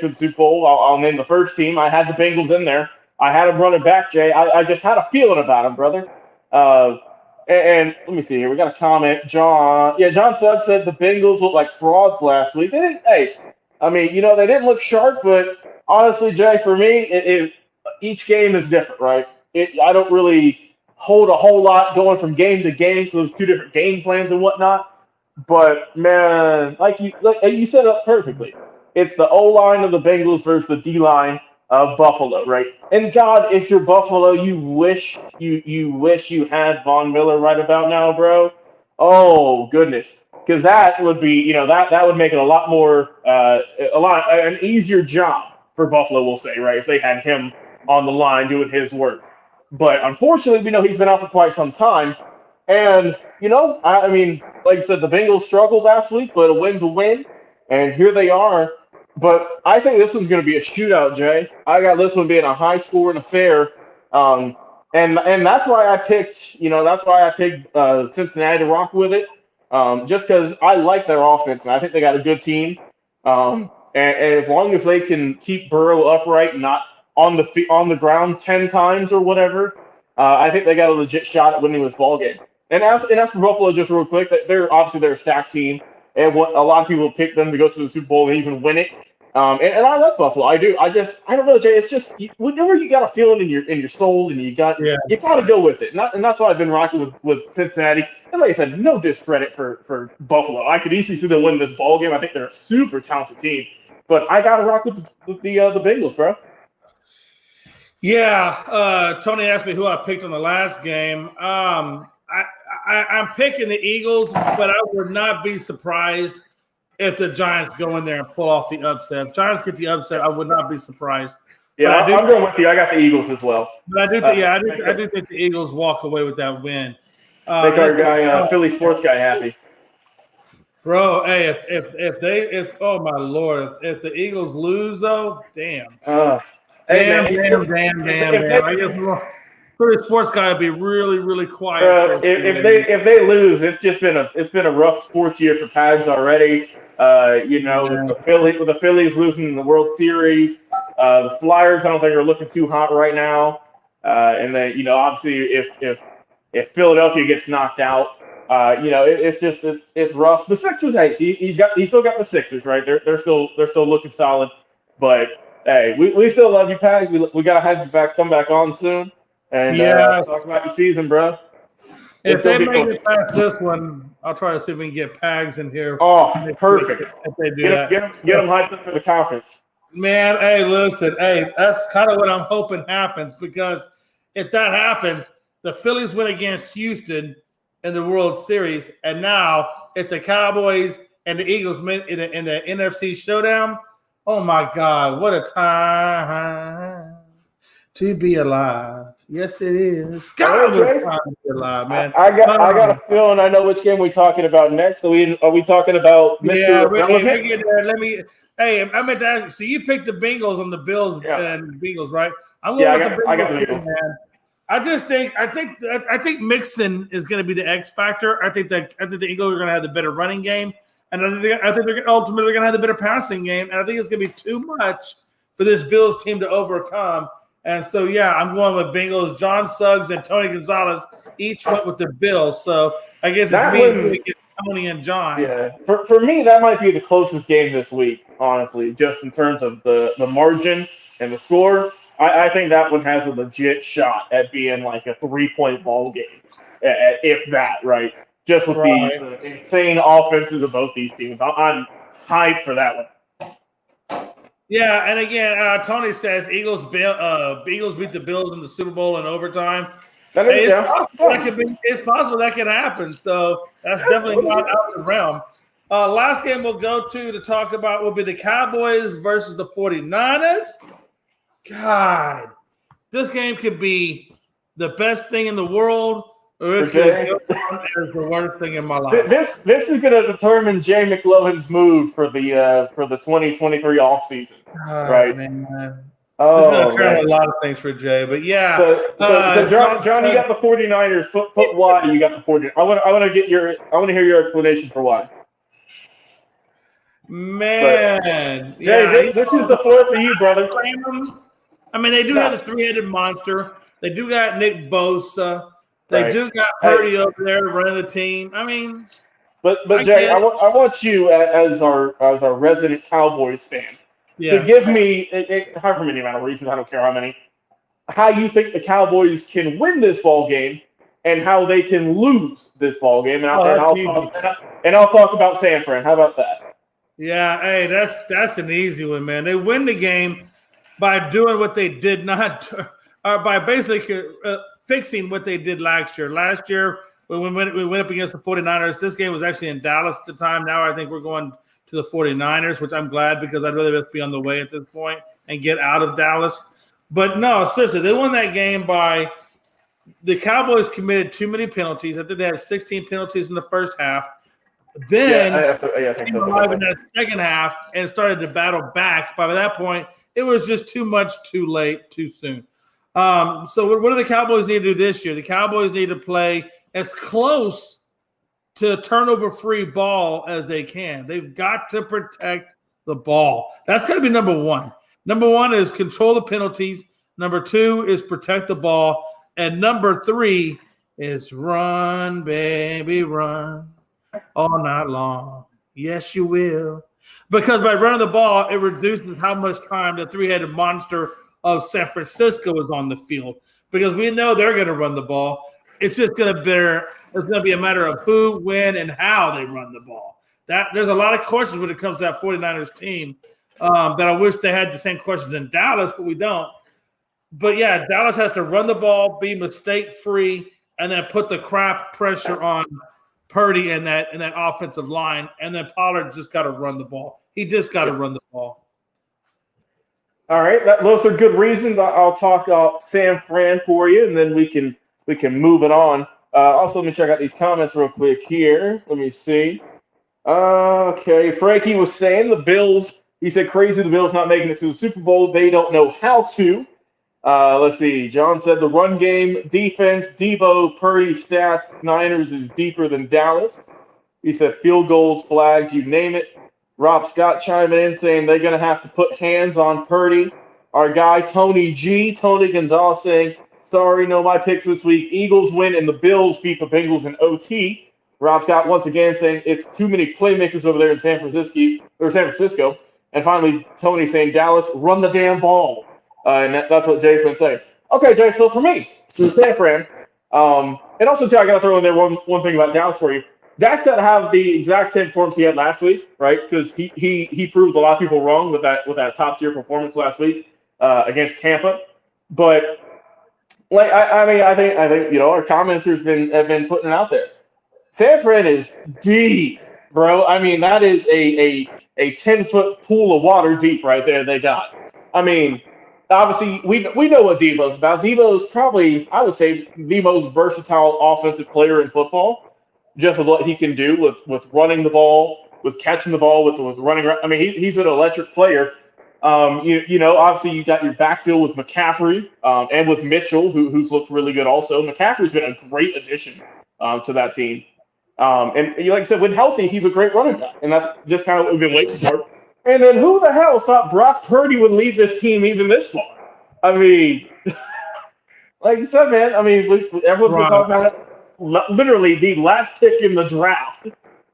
Speaker 3: the Super Bowl. I'll name the first team. I had the Bengals in there. I had them running back, Jay. I just had a feeling about them, brother. And let me see here. We got a comment. John Suggs said the Bengals looked like frauds last week. They didn't. Hey, I mean, they didn't look sharp, but honestly, Jay, for me, each game is different, right? I don't really hold a whole lot going from game to game because there's two different game plans and whatnot. But man, like you said it perfectly. It's the O line of the Bengals versus the D line of Buffalo, right? And God, if you're Buffalo, you wish you had Von Miller right about now, bro. Oh goodness, because that would be, that would make it a lot more, an easier job for Buffalo, we'll say, right? If they had him on the line doing his work. But unfortunately, we know he's been out for quite some time. And, I mean, like I said, the Bengals struggled last week, but a win's a win. And here they are. But I think this one's going to be a shootout, Jay. I got this one being a high-scoring affair. And that's why I picked, Cincinnati to rock with it. Just because I like their offense, and I think they got a good team. And as long as they can keep Burrow upright, not on the ground 10 times or whatever, I think they got a legit shot at winning this ball game. And as for Buffalo, just real quick, they're a stacked team, and what a lot of people pick them to go to the Super Bowl and even win it. And I like Buffalo. I do. I don't know, Jay. It's just whenever you got a feeling in your soul, and you got to go with it. And that's why I've been rocking with Cincinnati. And like I said, no discredit for Buffalo. I could easily see them win this ball game. I think they're a super talented team. But I got to rock with the Bengals, bro.
Speaker 2: Yeah, Tony asked me who I picked on the last game. I'm picking the Eagles, but I would not be surprised if the Giants go in there and pull off the upset. If Giants get the upset, I would not be surprised.
Speaker 3: Yeah, I'm going with you. I got the Eagles as well.
Speaker 2: But I do think the Eagles walk away with that win.
Speaker 3: Make our guy, Philly sports guy, happy.
Speaker 2: Bro, hey, if oh my Lord, if the Eagles lose though, damn. Damn. I guess Philly sports guy would be really, really quiet.
Speaker 3: If they lose, it's been a rough sports year for Pags already. The Phillies losing the World Series. The Flyers, I don't think are looking too hot right now. And then obviously if Philadelphia gets knocked out, it's rough. The Sixers, hey, he's still got the Sixers, right? They're still looking solid. But hey, we still love you, Pags. We gotta have you come back on soon. And talk about your season, bro.
Speaker 2: If they make it past this one, I'll try to see if we can get Pags in here.
Speaker 3: Oh, perfect.
Speaker 2: If they do that.
Speaker 3: Get them hyped up for the conference.
Speaker 2: Man, hey, listen. Hey, that's kind of what I'm hoping happens, because if that happens, the Phillies win against Houston in the World Series, and now if the Cowboys and the Eagles meet in the NFC showdown, oh my God, what a time to be alive. Yes, it is. God, what a time to be alive, man.
Speaker 3: I got a feeling I know which game we're talking about next. Are we talking about Mr.
Speaker 2: Relevant? I meant to ask you, so you picked the Bengals on the Bills and Bengals, right? I'm going with the Bengals. I got the Bengals, man. I think Mixon is going to be the X factor. I think the Eagles are going to have the better running game, and I think they're ultimately going to have the better passing game. And I think it's going to be too much for this Bills team to overcome. And so, I'm going with Bengals. John Suggs and Tony Gonzalez each went with the Bills. So I guess it's me against Tony and John.
Speaker 3: Yeah, for me, that might be the closest game this week, honestly, just in terms of the margin and the score. I think that one has a legit shot at being like a 3-point ball game, if that, right? Just with the insane offenses of both these teams. I'm hyped for that one.
Speaker 2: Yeah, and again, Tony says Eagles beat the Bills in the Super Bowl in overtime. It's possible that could happen. So that's definitely not out of the realm. Last game we'll go to talk about will be the Cowboys versus the 49ers. God, this game could be the best thing in the world, or it could go down as the worst thing in my life.
Speaker 3: This is going to determine Jay McLovin's mood for the 2023 offseason, right?
Speaker 2: Man.
Speaker 3: Oh,
Speaker 2: this is going to turn a lot of things for Jay, but yeah.
Speaker 3: So John, you got the 49ers. Put why you got the 49ers. I want to hear your explanation for why.
Speaker 2: Man,
Speaker 3: Jay, this is the floor for you, brother.
Speaker 2: I mean, they do have the three-headed monster. They do got Nick Bosa. They do got Purdy over there running the team. I mean,
Speaker 3: but Jay, I want you as our resident Cowboys fan to give me however many amount of reasons, I don't care how many, how you think the Cowboys can win this ball game and how they can lose this ball game, and I'll talk about San Fran. How about that?
Speaker 2: Yeah, hey, that's an easy one, man. They win the game by doing what they did not, or by basically fixing what they did last year. Last year, when we went up against the 49ers, this game was actually in Dallas at the time. Now I think we're going to the 49ers, which I'm glad because I'd rather be on the way at this point and get out of Dallas. But no, seriously, they won that game by the Cowboys committed too many penalties. I think they had 16 penalties in the first half. Then came alive in that second half and started to battle back. By that point, it was just too much, too late, too soon. So what do the Cowboys need to do this year? The Cowboys need to play as close to turnover-free ball as they can. They've got to protect the ball. That's got to be number one. Number one is control the penalties. Number two is protect the ball. And number three is run, baby, run. All night long. Yes, you will. Because by running the ball, it reduces how much time the three-headed monster of San Francisco is on the field. Because we know they're going to run the ball. It's just going to be a matter of who, when, and how they run the ball. There's a lot of questions when it comes to that 49ers team that I wish they had the same questions in Dallas, but we don't. But, yeah, Dallas has to run the ball, be mistake-free, and then put the crap pressure on Purdy and that offensive line, and then Pollard just got to run the ball. He just got to run the ball.
Speaker 3: All right, those are good reasons. I'll talk San Fran for you, and then we can move it on. Also, let me check out these comments real quick here. Let me see. Okay, Frankie was saying the Bills. He said crazy the Bills not making it to the Super Bowl. They don't know how to. Let's see. John said the run game, defense, Debo, Purdy, stats, Niners is deeper than Dallas. He said field goals, flags, you name it. Rob Scott chiming in saying they're going to have to put hands on Purdy. Our guy Tony Gonzalez saying, sorry, no my picks this week. Eagles win and the Bills beat the Bengals in OT. Rob Scott once again saying it's too many playmakers over there in San Francisco. And finally, Tony saying Dallas, run the damn ball. And that's what Jay's been saying. Okay, Jay, so for me, to San Fran, and also, too, I got to throw in there one thing about Dallas for you. Dak got to have the exact same performance he had last week, right? Because he proved a lot of people wrong with that top-tier performance last week against Tampa. But, I think our commenters have been putting it out there. San Fran is deep, bro. I mean, that is a 10-foot pool of water deep right there they got. I mean, obviously, we know what Debo's about. Debo's probably, I would say, the most versatile offensive player in football, just with what he can do with running the ball, with catching the ball, with running around. I mean, he's an electric player. Obviously, you got your backfield with McCaffrey and with Mitchell, who's looked really good also. McCaffrey's been a great addition to that team. And like I said, when healthy, he's a great running back, and that's just kind of what we've been waiting for. And then who the hell thought Brock Purdy would lead this team even this far? I mean, like you said, man, everyone's been talking about it. Literally the last pick in the draft.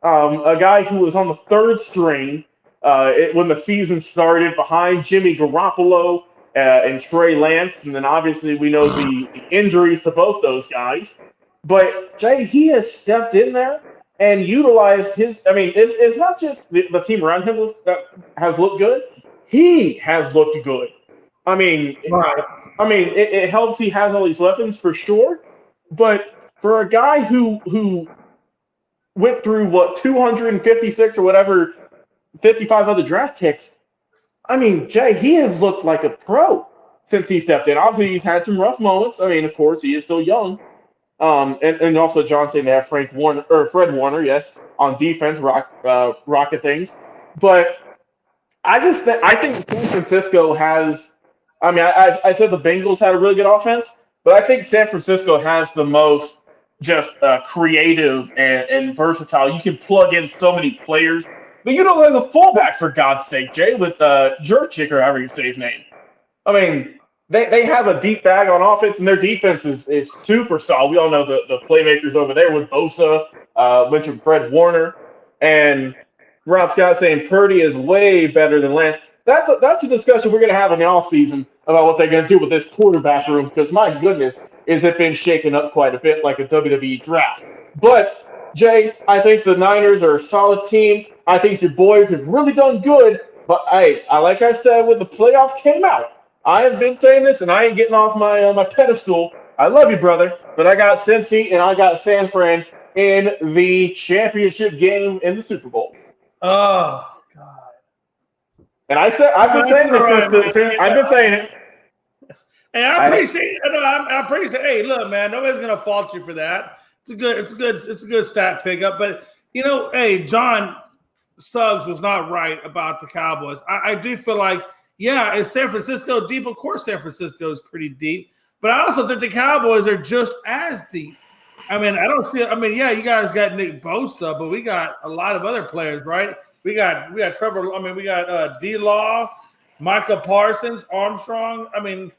Speaker 3: A guy who was on the third string when the season started behind Jimmy Garoppolo and Trey Lance. And then obviously we know the injuries to both those guys. But, Jay, he has stepped in there and utilized his – it's not just the team around him that has looked good. He has looked good. It helps he has all these weapons for sure. But for a guy who went through, 256 or whatever, 55 other draft picks. I mean, Jay, he has looked like a pro since he stepped in. Obviously, he's had some rough moments. I mean, of course, he is still young. And also John saying they have Fred Warner, yes, on defense, rocket things. But I think San Francisco has. I mean, I said the Bengals had a really good offense, but I think San Francisco has the most just creative and versatile. You can plug in so many players. But you don't have a fullback, for God's sake, Jay, with Jurchik or however you say his name. I mean, they have a deep bag on offense, and their defense is super solid. We all know the playmakers over there with Bosa, mentioned Fred Warner, and Rob Scott saying Purdy is way better than Lance. That's a discussion we're going to have in the offseason about what they're going to do with this quarterback room, because my goodness, is it been shaken up quite a bit like a WWE draft. But, Jay, I think the Niners are a solid team. I think your boys have really done good. But, like I said, when the playoffs came out, I have been saying this, and I ain't getting off my pedestal. I love you, brother, but I got Cincy and I got San Fran in the championship game in the Super Bowl.
Speaker 2: Oh God!
Speaker 3: And I've been saying this since I've been saying it.
Speaker 2: Hey, I appreciate it. I appreciate. Hey, look, man, nobody's gonna fault you for that. It's a good stat pickup. But hey, John Suggs was not right about the Cowboys. I do feel like, yeah, is San Francisco deep? Of course, San Francisco is pretty deep. But I also think the Cowboys are just as deep. I mean, I don't see. I mean, yeah, you guys got Nick Bosa, but we got a lot of other players, right? We got Trevor. I mean, we got D-Law, Micah Parsons, Armstrong. I mean,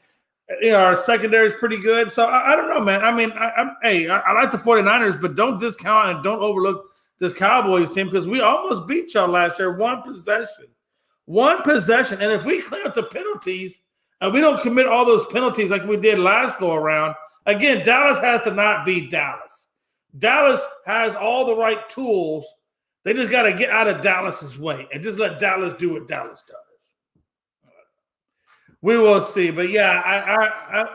Speaker 2: our secondary is pretty good. So I don't know, man. I mean, I like the 49ers, but don't discount and don't overlook this Cowboys team, because we almost beat y'all last year. One possession. And if we clear up the penalties and we don't commit all those penalties like we did last go around, again, Dallas has to not be Dallas. Dallas has all the right tools. They just got to get out of Dallas's way and just let Dallas do what Dallas does. We will see. But, yeah,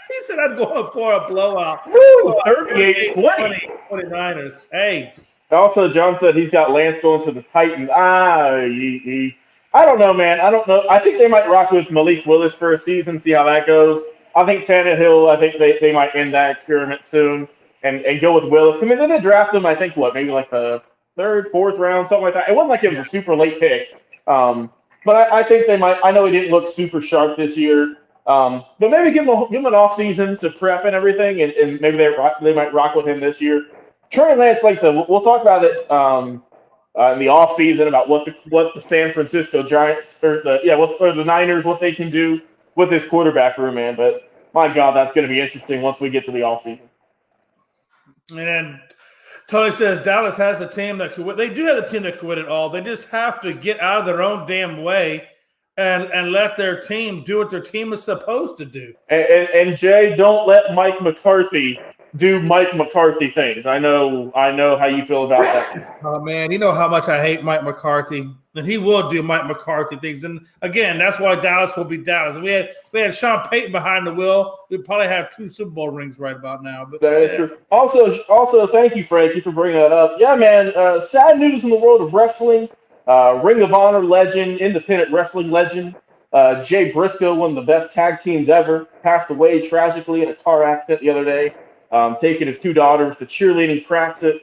Speaker 2: he said I'm going for a blowout.
Speaker 3: 38-20.
Speaker 2: 49ers. Hey.
Speaker 3: Also, John said he's got Lance going to the Titans. I don't know, man. I don't know. I think they might rock with Malik Willis for a season, see how that goes. I think Tannehill, I think they might end that experiment soon and go with Willis. I mean, they did draft him, I think, maybe like the third, fourth round, something like that. It wasn't like it was a super late pick. But I think they might. I know he didn't look super sharp this year. But maybe give him an off season to prep and everything, and maybe they might rock with him this year. Trey Lance, like I said, we'll talk about it in the off season about what the San Francisco Giants or the Niners, what they can do with this quarterback room, man. But my God, that's going to be interesting once we get to the off season.
Speaker 2: And then Tony says Dallas has a team that could win. They do have a team that could win it all. They just have to get out of their own damn way and let their team do what their team is supposed to do.
Speaker 3: And Jay, don't let Mike McCarthy do Mike McCarthy things. I know how you feel about that.
Speaker 2: Oh man, you know how much I hate Mike McCarthy, and he will do Mike McCarthy things. And again, that's why Dallas will be Dallas. If we had Sean Payton behind the wheel, we'd probably have 2 Super Bowl rings right about now. But
Speaker 3: that is true. Also, thank you, Frankie, for bringing that up. Yeah, man. Sad news in the world of wrestling. Ring of Honor legend, independent wrestling legend, Jay Briscoe, one of the best tag teams ever, passed away tragically in a car accident the other day. Taking his 2 daughters to cheerleading practice.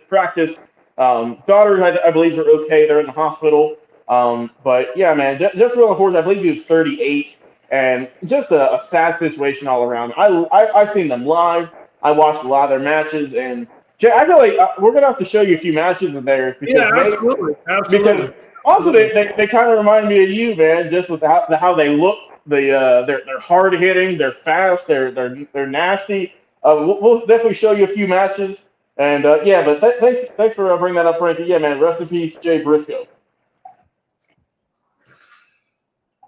Speaker 3: Daughters, I believe, are okay. They're in the hospital. But, yeah, man, just real unfortunate. I believe he was 38. And just a sad situation all around. I've seen them live. I watched a lot of their matches. And, Jay, I feel like we're going to have to show you a few matches in there.
Speaker 2: Yeah, absolutely.
Speaker 3: Because also they kind of remind me of you, man, just with how they look. They're hard-hitting. They're fast. They're nasty. We'll definitely show you a few matches, and but thanks for bringing that up, Frankie. Yeah, man, rest in peace, Jay Briscoe.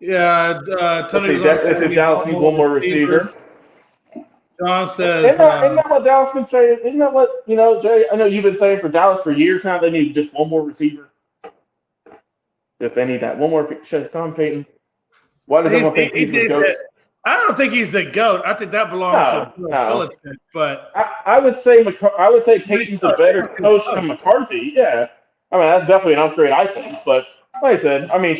Speaker 2: Yeah, Tony.
Speaker 3: Dallas needs one more receiver.
Speaker 2: John says,
Speaker 3: isn't that what Dallas been saying? Isn't that what Jay? I know you've been saying for Dallas for years now. They need just one more receiver. If they need that one more, Sean Payton. Why does everyone think he's the GOAT?
Speaker 2: I don't think he's the GOAT. I think that belongs to Belichick. But
Speaker 3: I would say Peyton's a better coach than McCarthy. Yeah, I mean that's definitely an upgrade, I think. But like I said, I mean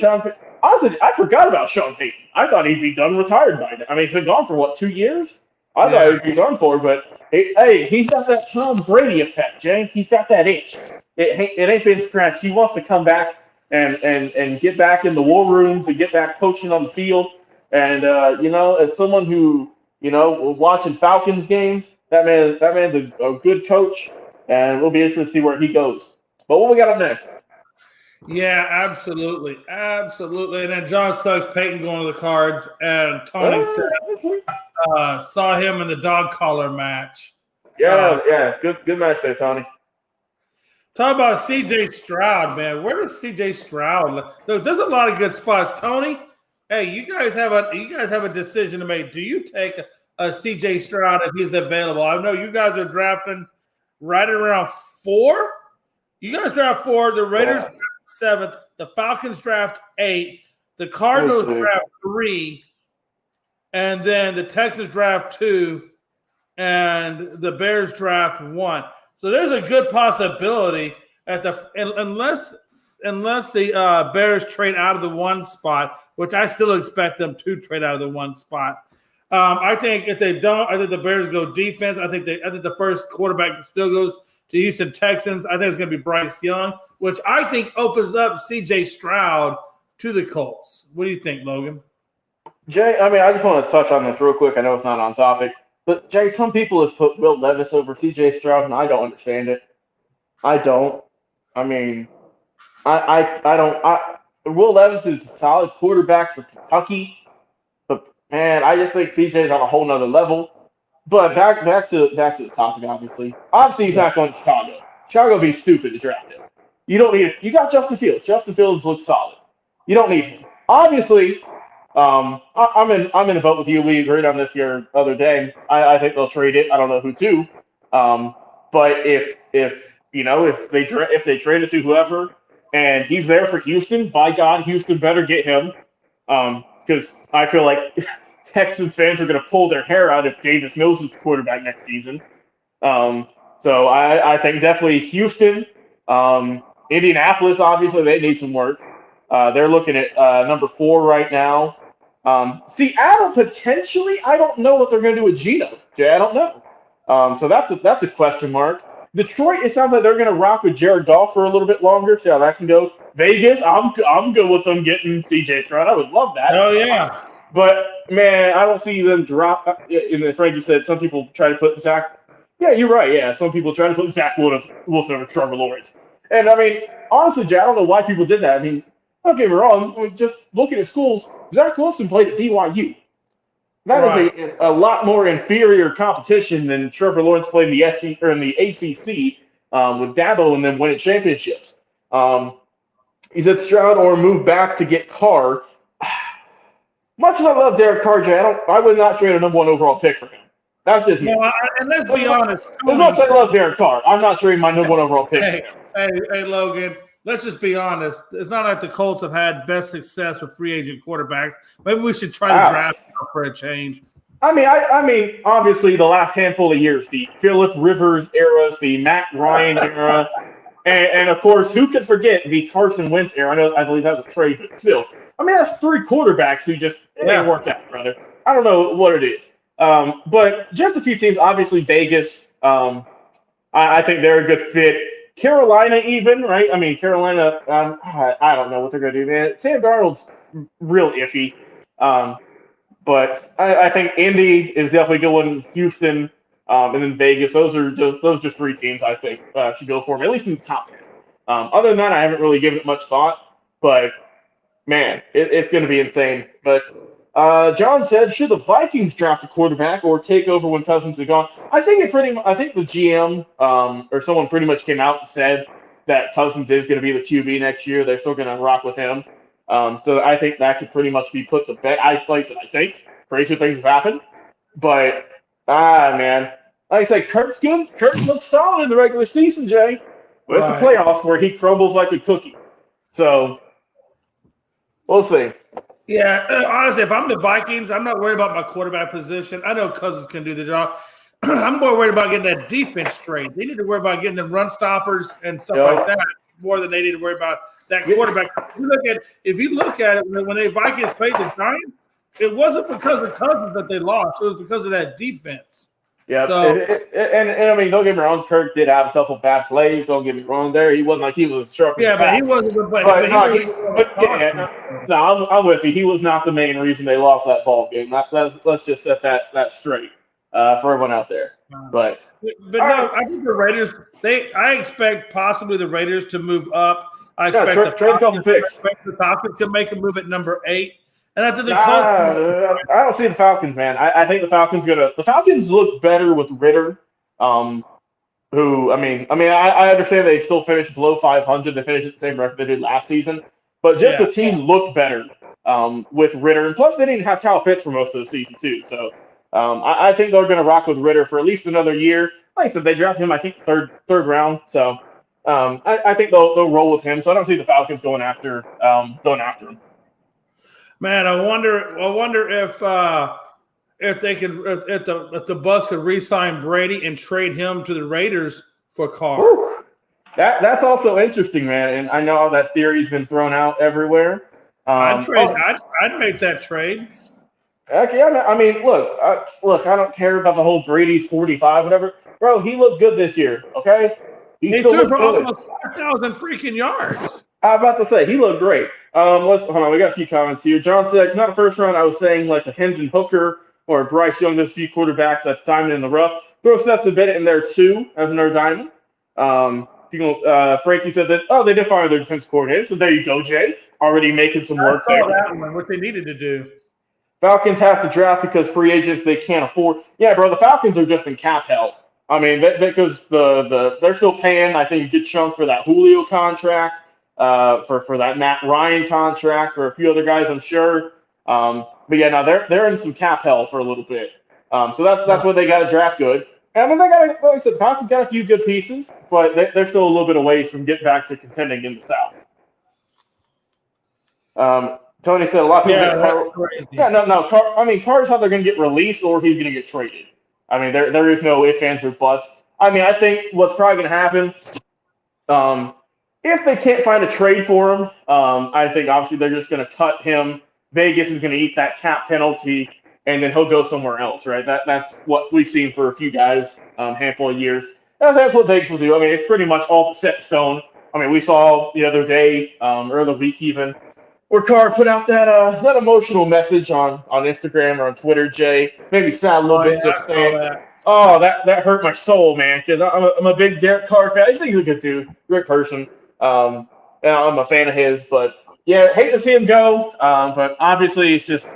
Speaker 3: honestly, I forgot about Sean Payton. I thought he'd be done, retired by now. I mean, he's been gone for what, 2 years? I thought he'd be done for, but hey, he's got that Tom Brady effect, Jay. He's got that itch. It ain't been scratched. He wants to come back and get back in the war rooms and get back coaching on the field. And as someone who watching Falcons games, that man's a good coach, and we'll be interested to see where he goes. But what we got up next?
Speaker 2: Yeah, absolutely. And then John Suggs, Peyton going to the Cards, and Tony saw him in the dog collar match.
Speaker 3: Yeah, good match there, Tony.
Speaker 2: Talk about CJ Stroud, man. Where does CJ Stroud? There's a lot of good spots, Tony. Hey, you guys have a decision to make. Do you take a CJ Stroud if he's available? I know you guys are drafting right around 4. You guys draft 4. The Raiders draft 7th. The Falcons draft 8. The Cardinals draft 3. And then the Texans draft 2. And the Bears draft 1. So there's a good possibility unless the Bears trade out of the 1 spot, which I still expect them to trade out of the 1 spot. I think if they don't, I think the Bears go defense. I think the first quarterback still goes to Houston Texans. I think it's going to be Bryce Young, which I think opens up C.J. Stroud to the Colts. What do you think, Logan?
Speaker 3: Jay, I mean, I just want to touch on this real quick. I know it's not on topic. But, Jay, some people have put Will Levis over C.J. Stroud, and I don't understand it. I don't. I mean, I don't. Will Levis is a solid quarterback for Kentucky. But, man, I just think C.J.'s on a whole nother level. But back to the topic, obviously. Obviously, he's not going to Chicago. Chicago would be stupid to draft him. You don't need it. You got Justin Fields. Justin Fields looks solid. You don't need him. Obviously, I'm in a boat with you. We agreed on this the other day. I think they'll trade it. I don't know who to. But if they trade it to whoever and he's there for Houston, by God, Houston better get him. Because I feel like Texans fans are going to pull their hair out if Davis Mills is the quarterback next season. So I think definitely Houston, Indianapolis. Obviously, they need some work. They're looking at number 4 right now. Seattle potentially. I don't know what they're going to do with Geno. Jay, I don't know. So that's a question mark. Detroit. It sounds like they're going to rock with Jared Goff for a little bit longer. See how that can go. Vegas. I'm good with them getting C.J. Stroud. I would love that.
Speaker 2: Oh yeah.
Speaker 3: But man, I don't see them drop. And then Frankie said some people try to put Zach. Yeah, you're right. Yeah, some people try to put Zach Wilson over Trevor Lawrence. And I mean, honestly, Jay, I don't know why people did that. I mean, don't get me wrong. Just looking at schools, Zach Wilson played at BYU. That is a lot more inferior competition than Trevor Lawrence played in the SEC or in the ACC with Dabo and then winning championships. He said Stroud or move back to get Carr. Much as I love Derek Carr, Jay, I would not trade a number 1 overall pick for him. That's just me.
Speaker 2: Well, and let's be honest.
Speaker 3: As much as I love Derek Carr, I'm not trading my number 1 overall pick.
Speaker 2: Hey, Logan. Let's just be honest. It's not like the Colts have had best success with free agent quarterbacks. Maybe we should try to draft for a change.
Speaker 3: I mean, obviously the last handful of years, the Phillip Rivers eras, the Matt Ryan era, and of course, who could forget the Carson Wentz era? I believe that was a trade, but still. I mean, that's 3 quarterbacks who just ain't worked out, brother. I don't know what it is. But just a few teams, obviously Vegas. I think they're a good fit. Carolina even, right? I mean, Carolina, I don't know what they're going to do, man. Sam Darnold's real iffy. But I think Indy is definitely going Houston, and then Vegas. Those are just 3 teams I think should go for him, at least in the top 10. Other than that, I haven't really given it much thought. But, man, it's going to be insane. But John said, should the Vikings draft a quarterback or take over when Cousins is gone? I think the GM or someone pretty much came out and said that Cousins is going to be the QB next year. They're still going to rock with him. So I think that could pretty much be put to bed. I think crazy things have happened, but man, like I said, Kurt's good. Kurt looks solid in the regular season, Jay. But it's the playoffs where he crumbles like a cookie. So we'll see.
Speaker 2: Yeah, honestly, if I'm the Vikings, I'm not worried about my quarterback position. I know Cousins can do the job. I'm more worried about getting that defense straight. They need to worry about getting them run stoppers and stuff like that more than they need to worry about that quarterback. If you look at it, when the Vikings played the Giants, it wasn't because of Cousins that they lost. It was because of that defense.
Speaker 3: Yeah,
Speaker 2: So,
Speaker 3: and I mean, don't get me wrong. Kirk did have a couple bad plays. Don't get me wrong. There, he wasn't like he was sharp as a
Speaker 2: yeah, but he
Speaker 3: tack.
Speaker 2: wasn't.
Speaker 3: I'm with you. He was not the main reason they lost that ball game. Let's just set that straight for everyone out there. But
Speaker 2: no, right. I think the Raiders. I expect possibly the Raiders to move up. I expect
Speaker 3: trade a couple picks.
Speaker 2: The Falcons can make a move at number 8. And I think the
Speaker 3: Colts. I don't see the Falcons, man. I think the Falcons look better with Ritter. Who I understand they still finished below 500. They finished at the same record they did last season, but just the team looked better with Ritter, and plus they didn't have Kyle Pitts for most of the season too. So I think they're going to rock with Ritter for at least another year. Like I said, they drafted him, I think, third round. So I think they'll roll with him. So I don't see the Falcons going after him.
Speaker 2: Man, I wonder if they could, if the Bucs could re-sign Brady and trade him to the Raiders for Carr.
Speaker 3: Ooh, that's also interesting, man. And I know that theory's been thrown out everywhere.
Speaker 2: I'd make that trade.
Speaker 3: Okay, I mean, look. I don't care about the whole Brady's 45, whatever, bro. He looked good this year. Okay,
Speaker 2: he threw for almost 5,000 freaking yards.
Speaker 3: I'm about to say he looked great. Hold on. We got a few comments here. John said, "It's not a first round. I was saying like a Hendon Hooker or Bryce Young. There's a few quarterbacks that's diamond in the rough. Throw Stetson Bennett in there too as another diamond." Frankie said that. Oh, they did fire their defense coordinator. So there you go, Jay. Already making some work there.
Speaker 2: That one, what they needed to do.
Speaker 3: Falcons have to draft because free agents they can't afford. Yeah, bro. The Falcons are just in cap hell. I mean, because they're still paying. I think a good chunk for that Julio contract. For that Matt Ryan contract, for a few other guys, I'm sure. But yeah, no, they're in some cap hell for a little bit. So that's what they got to draft good. And I mean, they got, like I said, the Falcons got a few good pieces, but they're still a little bit away from getting back to contending in the South. Tony said a lot of people. Carr's either going to get released or he's going to get traded. I mean, there is no ifs, ands, or buts. I mean, I think what's probably going to happen. If they can't find a trade for him, I think obviously they're just going to cut him. Vegas is going to eat that cap penalty, and then he'll go somewhere else, right? That's what we've seen for a few guys, handful of years. And that's what Vegas will do. I mean, it's pretty much all set in stone. I mean, we saw the other day, or the week even, where Carr put out that emotional message on Instagram or on Twitter, Jay. Made me sad a little bit just saying, that hurt my soul, man, because I'm a big Derek Carr fan. I just think he's a good dude, great person. And I'm a fan of his, but yeah, hate to see him go. But obviously, it's just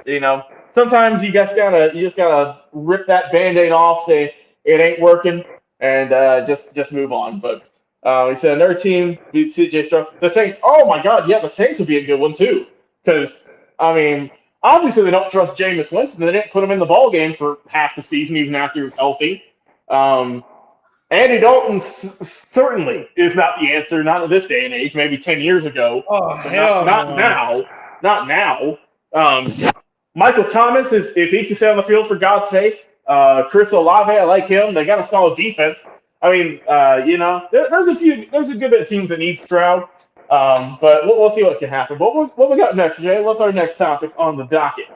Speaker 3: sometimes you just gotta rip that Band-Aid off, say it ain't working, and just move on. But he said another team beat CJ Stroud. The Saints. Oh my God, yeah, the Saints would be a good one too, because I mean, obviously they don't trust Jameis Winston. They didn't put him in the ball game for half the season, even after he was healthy. Andy Dalton certainly is not the answer, not in this day and age, maybe 10 years ago.
Speaker 2: Oh, hell
Speaker 3: not now. Michael Thomas, if he can stay on the field, for God's sake. Chris Olave, I like him. They got a solid defense. I mean, there's a good bit of teams that need Stroud, but we'll see what can happen. But what we got next, Jay? What's our next topic on the docket?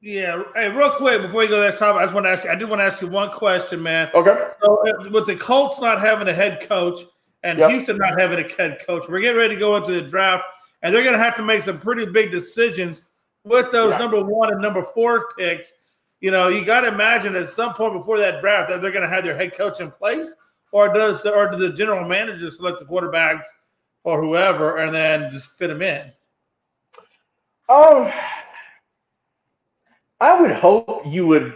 Speaker 2: Yeah, hey, real quick before you go to the next topic, I did want to ask you one question, man.
Speaker 3: Okay.
Speaker 2: So with the Colts not having a head coach and Houston not having a head coach, we're getting ready to go into the draft, and they're going to have to make some pretty big decisions with those number 1 and number 4 picks. You got to imagine at some point before that draft that they're going to have their head coach in place, or do the general manager select the quarterbacks or whoever and then just fit them in?
Speaker 3: I would hope you'd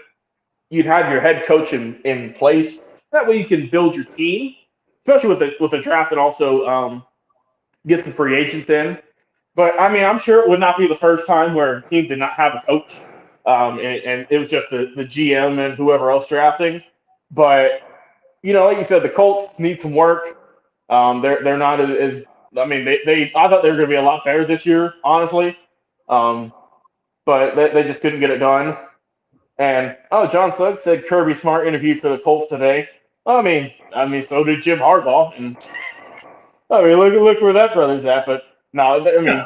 Speaker 3: have your head coach in place. That way you can build your team, especially with the draft, and also get some free agents in. But I mean, I'm sure it would not be the first time where a team did not have a coach, and it was just the GM and whoever else drafting. But like you said, the Colts need some work. They're not as I mean, I thought they were going to be a lot better this year, honestly. but they just couldn't get it done. And John Suggs said Kirby Smart interviewed for the Colts today. I mean, so did Jim Harbaugh, and look where that brother's at. But no, I mean,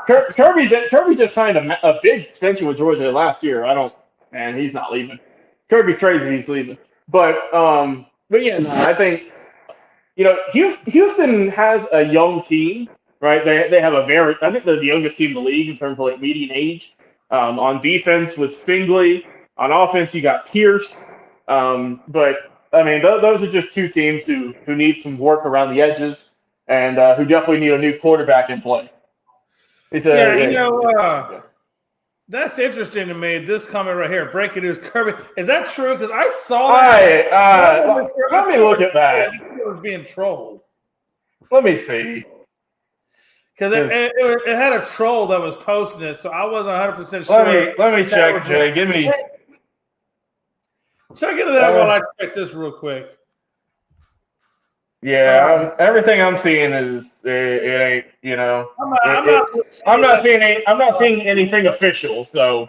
Speaker 3: Kirby just signed a big extension with Georgia last year. And he's not leaving. Kirby's crazy, he's leaving. But yeah, no, I think Houston has a young team, right? They have I think they're the youngest team in the league in terms of like median age. On defense with Stingley, on offense you got Pierce. But I mean, those are just two teams who need some work around the edges and who definitely need a new quarterback in play.
Speaker 2: That's interesting to me. This comment right here, breaking news, Kirby. Is that true? Because I saw that.
Speaker 3: Let me look at that.
Speaker 2: It was being trolled.
Speaker 3: Let me see.
Speaker 2: Because it had a troll that was posting it, so I wasn't 100% sure.
Speaker 3: Let me check, Jay. Give me.
Speaker 2: Check into that while I check this real quick.
Speaker 3: Yeah, everything I'm seeing is it ain't. I'm not seeing anything official. So,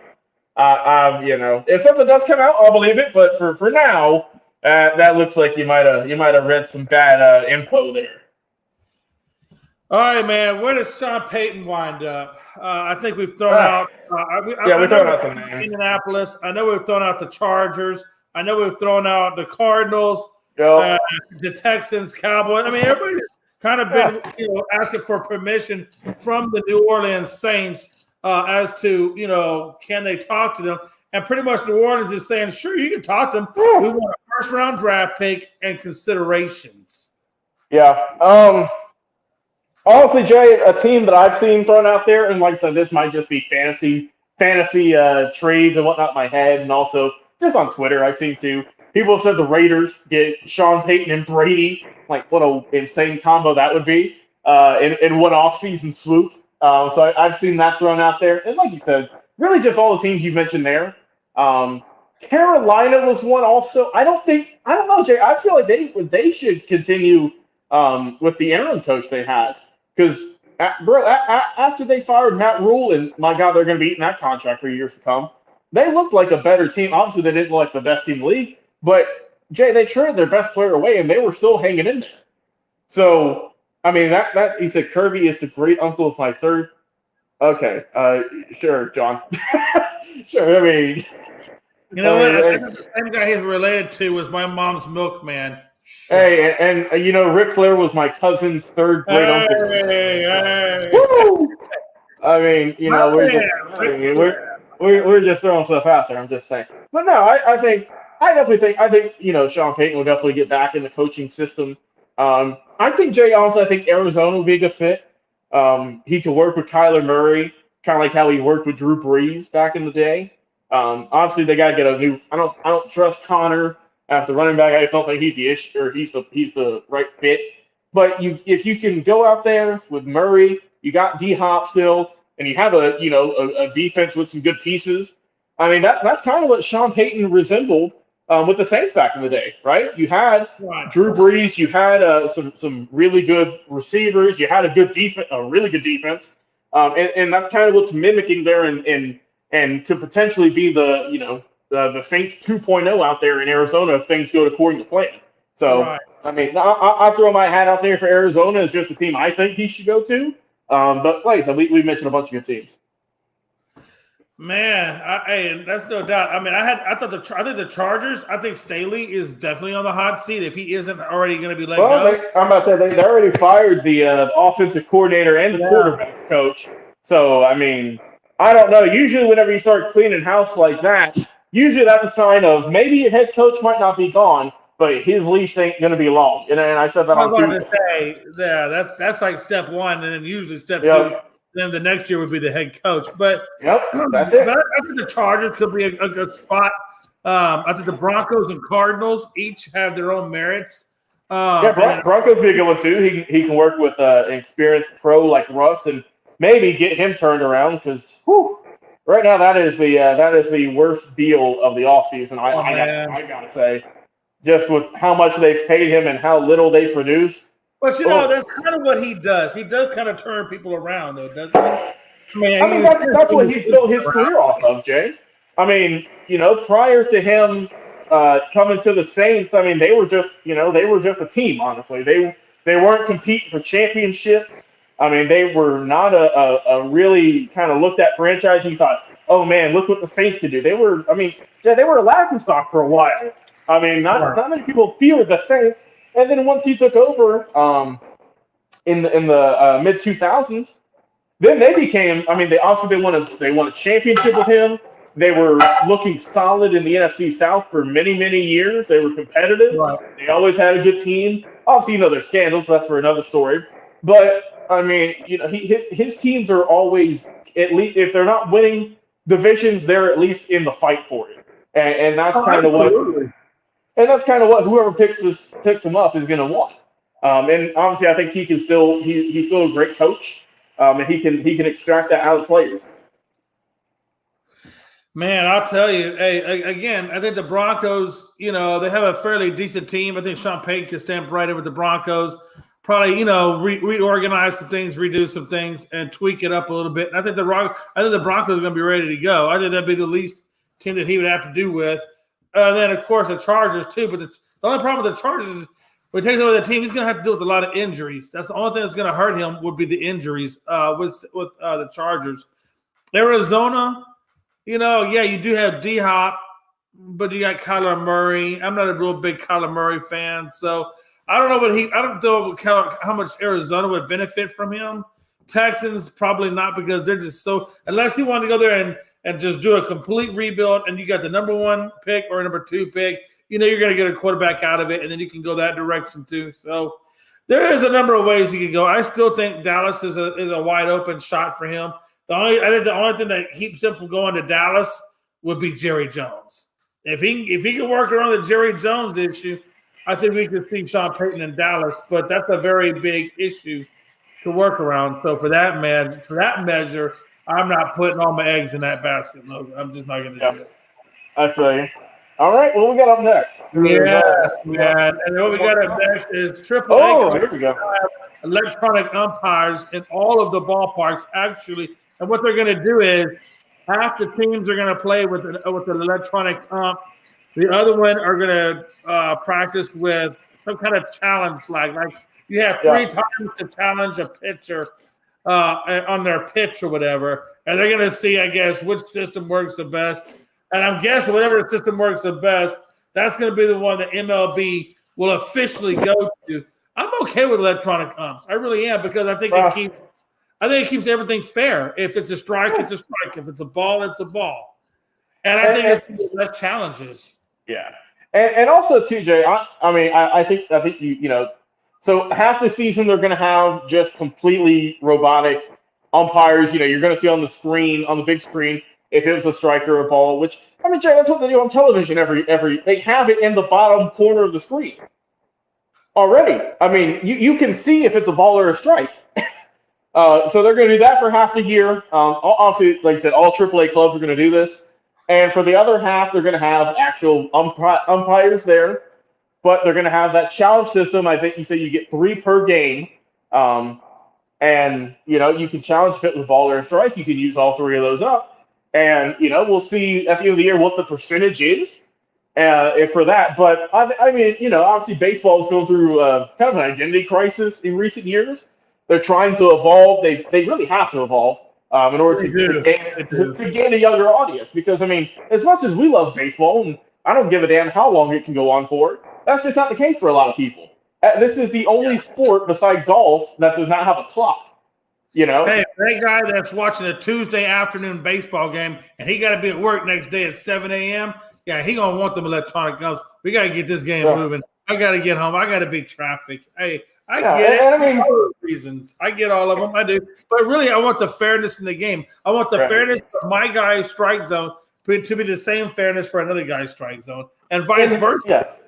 Speaker 3: if something does come out, I'll believe it. But for now, that looks like you might have read some bad info there.
Speaker 2: All right, man. Where does Sean Payton wind up? I think we've thrown out.
Speaker 3: We've thrown out some names.
Speaker 2: Indianapolis. I know we've thrown out the Chargers. I know we've thrown out the Cardinals.
Speaker 3: Yep.
Speaker 2: The Texans, Cowboys. I mean, everybody's kind of been asking for permission from the New Orleans Saints as to can they talk to them? And pretty much New Orleans is saying, sure, you can talk to them. We want a first-round draft pick and considerations.
Speaker 3: Yeah. Honestly, Jay, a team that I've seen thrown out there, and like I said, this might just be fantasy trades and whatnot in my head, and also just on Twitter, I've seen too. People have said the Raiders get Sean Payton and Brady. Like, what an insane combo that would be in one off-season swoop. So I've seen that thrown out there. And like you said, really just all the teams you mentioned there. Carolina was one also. I don't know, Jay. I feel like they should continue with the interim coach they had. Because, after they fired Matt Rule, and my God, they're going to be eating that contract for years to come, they looked like a better team. Obviously, they didn't look like the best team in the league. But, Jay, they traded their best player away, and they were still hanging in there. So, I mean, that he said Kirby is the great uncle of my third. Okay, sure, John. Sure, I mean.
Speaker 2: You know what? I think the same guy he's related to was my mom's milkman.
Speaker 3: Sure. Hey, and Ric Flair was my cousin's third great uncle.
Speaker 2: Hey.
Speaker 3: Woo! I mean, we're just throwing stuff out there. I'm just saying. But no, I think Sean Payton will definitely get back in the coaching system. I think Jay also. I think Arizona will be a good fit. He could work with Kyler Murray, kind of like how he worked with Drew Brees back in the day. Obviously, they got to get a new. I don't trust Connor as the running back. I just don't think he's the issue or he's the right fit. But if you can go out there with Murray, you got D-Hop still, and you have a defense with some good pieces. I mean, that's kind of what Sean Payton resembled with the Saints back in the day, right? You had Drew Brees, you had some really good receivers, you had a really good defense, and that's kind of what's mimicking there, and could potentially be the Saints 2.0 out there in Arizona if things go according to plan. So, I mean, I throw my hat out there for Arizona as just a team I think he should go to. But like I said, we mentioned a bunch of good teams.
Speaker 2: Man, that's no doubt. I mean, I think the Chargers. I think Staley is definitely on the hot seat if he isn't already going to be let go.
Speaker 3: I'm about to say they already fired the offensive coordinator and the quarterback coach. So I mean, I don't know. Usually, whenever you start cleaning house like that, usually that's a sign of maybe your head coach might not be gone, but his leash ain't going to be long. And I said that on Tuesday.
Speaker 2: That's like step one, and then usually step two. Then the next year would be the head coach. But
Speaker 3: that's it.
Speaker 2: But I think the Chargers could be a good spot. I think the Broncos and Cardinals each have their own merits.
Speaker 3: Broncos be a good one too. He can work with an experienced pro like Russ and maybe get him turned around because right now that is the worst deal of the offseason. I gotta say, just with how much they've paid him and how little they produce.
Speaker 2: But that's kind of what he does. He does kind of turn people around, though, doesn't he?
Speaker 3: I mean, that's what he's built his career off of, Jay. I mean, prior to him coming to the Saints, I mean, they were just a team. Honestly, they weren't competing for championships. I mean, they were not a really kind of looked at franchise. You thought, oh man, look what the Saints could do. They were, I mean, yeah, they were a laughingstock for a while. I mean, not many people feared the Saints. And then once he took over in the mid 2000s. Then they became. I mean, they won a championship with him. They were looking solid in the NFC South for many years. They were competitive.
Speaker 2: Right.
Speaker 3: They always had a good team. Obviously, there's scandals, but that's for another story. But I mean, his teams are always, at least if they're not winning divisions, they're at least in the fight for it. And that's kind of what. And that's kind of what whoever picks him up is going to want. And obviously, I think he can still he's still a great coach. And he can extract that out of players.
Speaker 2: Man, I'll tell you. Hey, again, I think the Broncos, they have a fairly decent team. I think Sean Payton can stamp right in with the Broncos. Probably, reorganize some things, redo some things, and tweak it up a little bit. And I think the Broncos are going to be ready to go. I think that'd be the least team that he would have to do with. And then, of course, the Chargers too. But the only problem with the Chargers is, when he takes over the team, he's going to have to deal with a lot of injuries. That's the only thing that's going to hurt him would be the injuries with the Chargers. Arizona, you do have D-Hop, but you got Kyler Murray. I'm not a real big Kyler Murray fan, so I don't know how much Arizona would benefit from him. Texans, probably not, because they're just so – unless he wanted to go there and just do a complete rebuild and you got the number 1 pick or number 2 pick – you're going to get a quarterback out of it, and then you can go that direction too. So there is a number of ways you can go. I still think Dallas is a wide open shot for him. I think the only thing that keeps him from going to Dallas would be Jerry Jones. If he can work around the Jerry Jones issue, I think we could see Sean Payton in Dallas. But that's a very big issue to work around. So for that measure, I'm not putting all my eggs in that basket, Logan. I'm just not going to do it.
Speaker 3: I feel you. All right, what we got up next?
Speaker 2: Yes, man. And what we got up next is Triple A.
Speaker 3: Oh, here we go.
Speaker 2: Electronic umpires in all of the ballparks, actually. And what they're going to do is half the teams are going to play with an electronic ump. The other one are going to practice with some kind of challenge flag. Like you have 3 times to challenge a pitcher on their pitch or whatever. And they're going to see, I guess, which system works the best. And I'm guessing whatever system works the best, that's going to be the one that MLB will officially go to. I'm okay with electronic umps. I really am, because I think it keeps everything fair. If it's a strike, it's a strike. If it's a ball, it's a ball. And I think it's less challenges.
Speaker 3: Yeah, and also too, Jay. I think so half the season they're going to have just completely robotic umpires. You're going to see on the screen, on the big screen, if it was a strike or a ball, which, I mean, Jay, that's what they do on television they have it in the bottom corner of the screen already. I mean, you can see if it's a ball or a strike. So they're going to do that for half the year. Obviously, like I said, all AAA clubs are going to do this. And for the other half, they're going to have actual umpires there. But they're going to have that challenge system. I think you said you get 3 per game. And, you can challenge if it was a ball or a strike. You can use all 3 of those up. And, we'll see at the end of the year what the percentage is for that. But, I mean, obviously baseball is going through kind of an identity crisis in recent years. They're trying to evolve. They really have to evolve in order to gain a younger audience. Because, I mean, as much as we love baseball, and I don't give a damn how long it can go on for, that's just not the case for a lot of people. This is the only sport besides golf that does not have a clock. Hey,
Speaker 2: that guy that's watching a Tuesday afternoon baseball game and he got to be at work next day at 7 a.m., yeah, he going to want them electronic guns. We got to get this game moving. I got to get home. I got to beat traffic. Hey, I get it. I mean, all reasons. I get all of them. I do. But really, I want the fairness in the game. I want the fairness of my guy's strike zone to be the same fairness for another guy's strike zone and vice versa.
Speaker 3: Yes.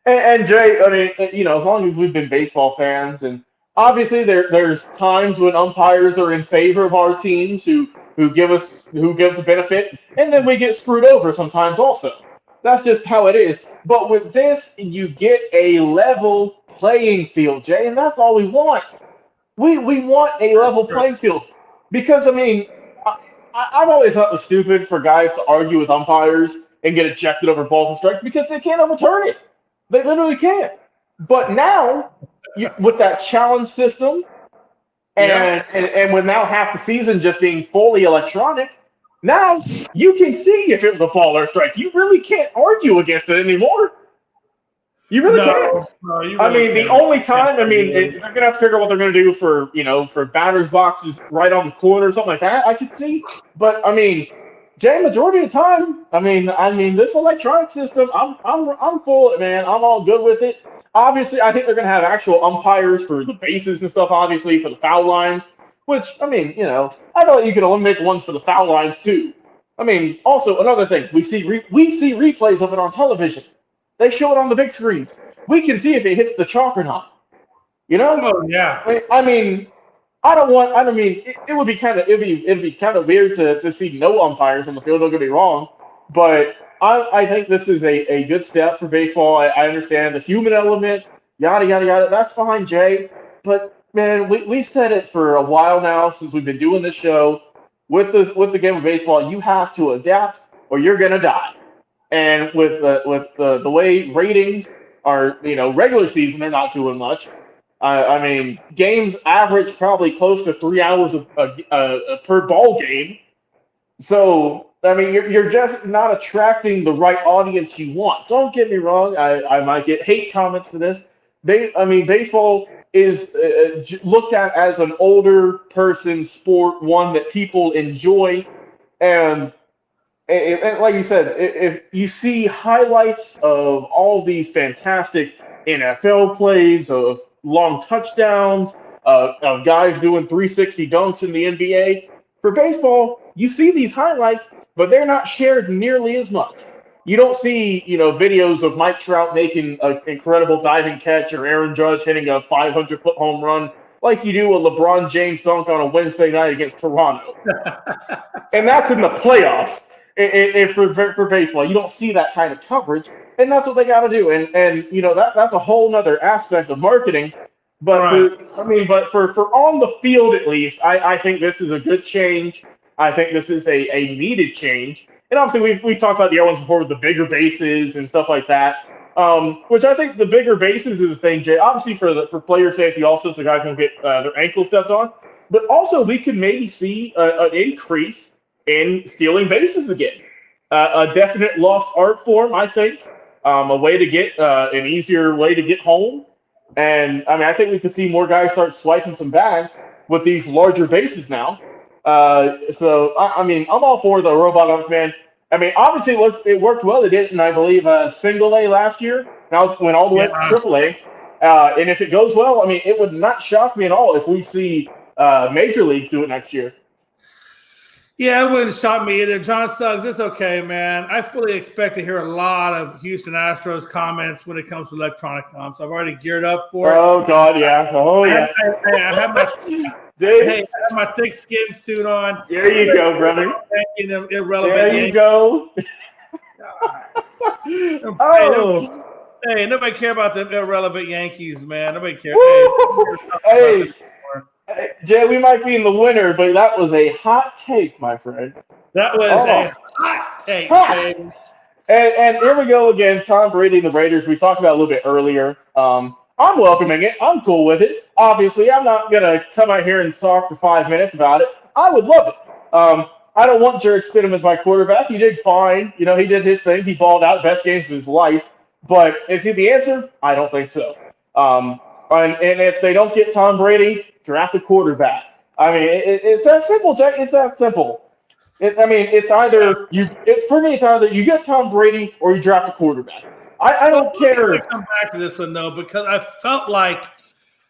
Speaker 3: And Jay, I mean, as long as we've been baseball fans, and obviously there's times when umpires are in favor of our teams who give us a benefit, and then we get screwed over sometimes also. That's just how it is. But with this, you get a level playing field, Jay, and that's all we want. We want a level playing field because, I mean, I've always thought it was stupid for guys to argue with umpires and get ejected over balls and strikes because they can't overturn it. They literally can't. But now, with that challenge system, and with now half the season just being fully electronic, now you can see if it was a ball or a strike. You really can't argue against it anymore. You really can't.
Speaker 2: No, you
Speaker 3: I
Speaker 2: really
Speaker 3: mean,
Speaker 2: can't.
Speaker 3: the only time, they're gonna have to figure out what they're gonna do for batters boxes right on the corner or something like that. I could see, but I mean, Jay, majority of the time, I mean, this electronic system, I'm full of it, man. I'm all good with it. Obviously, I think they're gonna have actual umpires for the bases and stuff. Obviously, for the foul lines, which I mean, I thought you could eliminate the ones for the foul lines too. I mean, also another thing, we see replays of it on television. They show it on the big screens. We can see if it hits the chalk or not.
Speaker 2: Oh yeah.
Speaker 3: I mean, it would be kind of weird to see no umpires on the field. Don't get me wrong, but I think this is a good step for baseball. I understand the human element, yada yada yada. That's fine, Jay. But man, we said it for a while now since we've been doing this show. With the game of baseball, you have to adapt or you're gonna die. And with the way ratings are, regular season, they're not doing much. I mean, games average probably close to 3 hours per ball game. So, I mean, you're just not attracting the right audience you want. Don't get me wrong. I might get hate comments for this. Baseball is looked at as an older person sport, one that people enjoy. And like you said, if you see highlights of all these fantastic NFL plays, of long touchdowns, of guys doing 360 dunks in the NBA, for baseball, you see these highlights, but they're not shared nearly as much. You don't see, videos of Mike Trout making an incredible diving catch or Aaron Judge hitting a 500-foot home run like you do a LeBron James dunk on a Wednesday night against Toronto. And that's in the playoffs. For baseball, you don't see that kind of coverage, and that's what they got to do. And that's a whole nother aspect of marketing. But
Speaker 2: Right.
Speaker 3: for on the field at least, I think this is a good change. I think this is a needed change. And obviously we talked about the other ones before with the bigger bases and stuff like that. Which I think the bigger bases is a thing, Jay. Obviously for player safety, also so guys don't get their ankles stepped on. But also we could maybe see an increase in stealing bases again. A definite lost art form, I think. A way to get an easier way to get home. And I mean, I think we could see more guys start swiping some bags with these larger bases now. So I mean, I'm all for the robot umps, man. I mean, obviously it worked well. They did it in, I believe, single A last year. Now went all the way to triple A. And if it goes well, I mean, it would not shock me at all if we see major leagues do it next year.
Speaker 2: Yeah, it wouldn't shock me either. John Suggs, it's okay, man. I fully expect to hear a lot of Houston Astros comments when it comes to electronic comps. I've already geared up for it.
Speaker 3: Oh, God, yeah. Oh, yeah.
Speaker 2: I have my thick skin suit on.
Speaker 3: There you go, brother.
Speaker 2: Thanking them irrelevant.
Speaker 3: There you go.
Speaker 2: Oh. Hey, nobody care about them irrelevant Yankees, man. Nobody cares.
Speaker 3: Hey, Jay, we might be in the winter, but that was a hot take, my friend.
Speaker 2: That was a hot take, baby.
Speaker 3: And here we go again, Tom Brady and the Raiders. We talked about a little bit earlier. I'm welcoming it. I'm cool with it. Obviously, I'm not going to come out here and talk for 5 minutes about it. I would love it. I don't want Jarrett Stidham as my quarterback. He did fine. He did his thing. He balled out best games of his life. But is he the answer? I don't think so. And if they don't get Tom Brady, draft a quarterback. I mean, it's that simple, Jack. It's that simple. It's either for me, it's either you get Tom Brady or you draft a quarterback. I don't care.
Speaker 2: I come back to this one though because I felt like,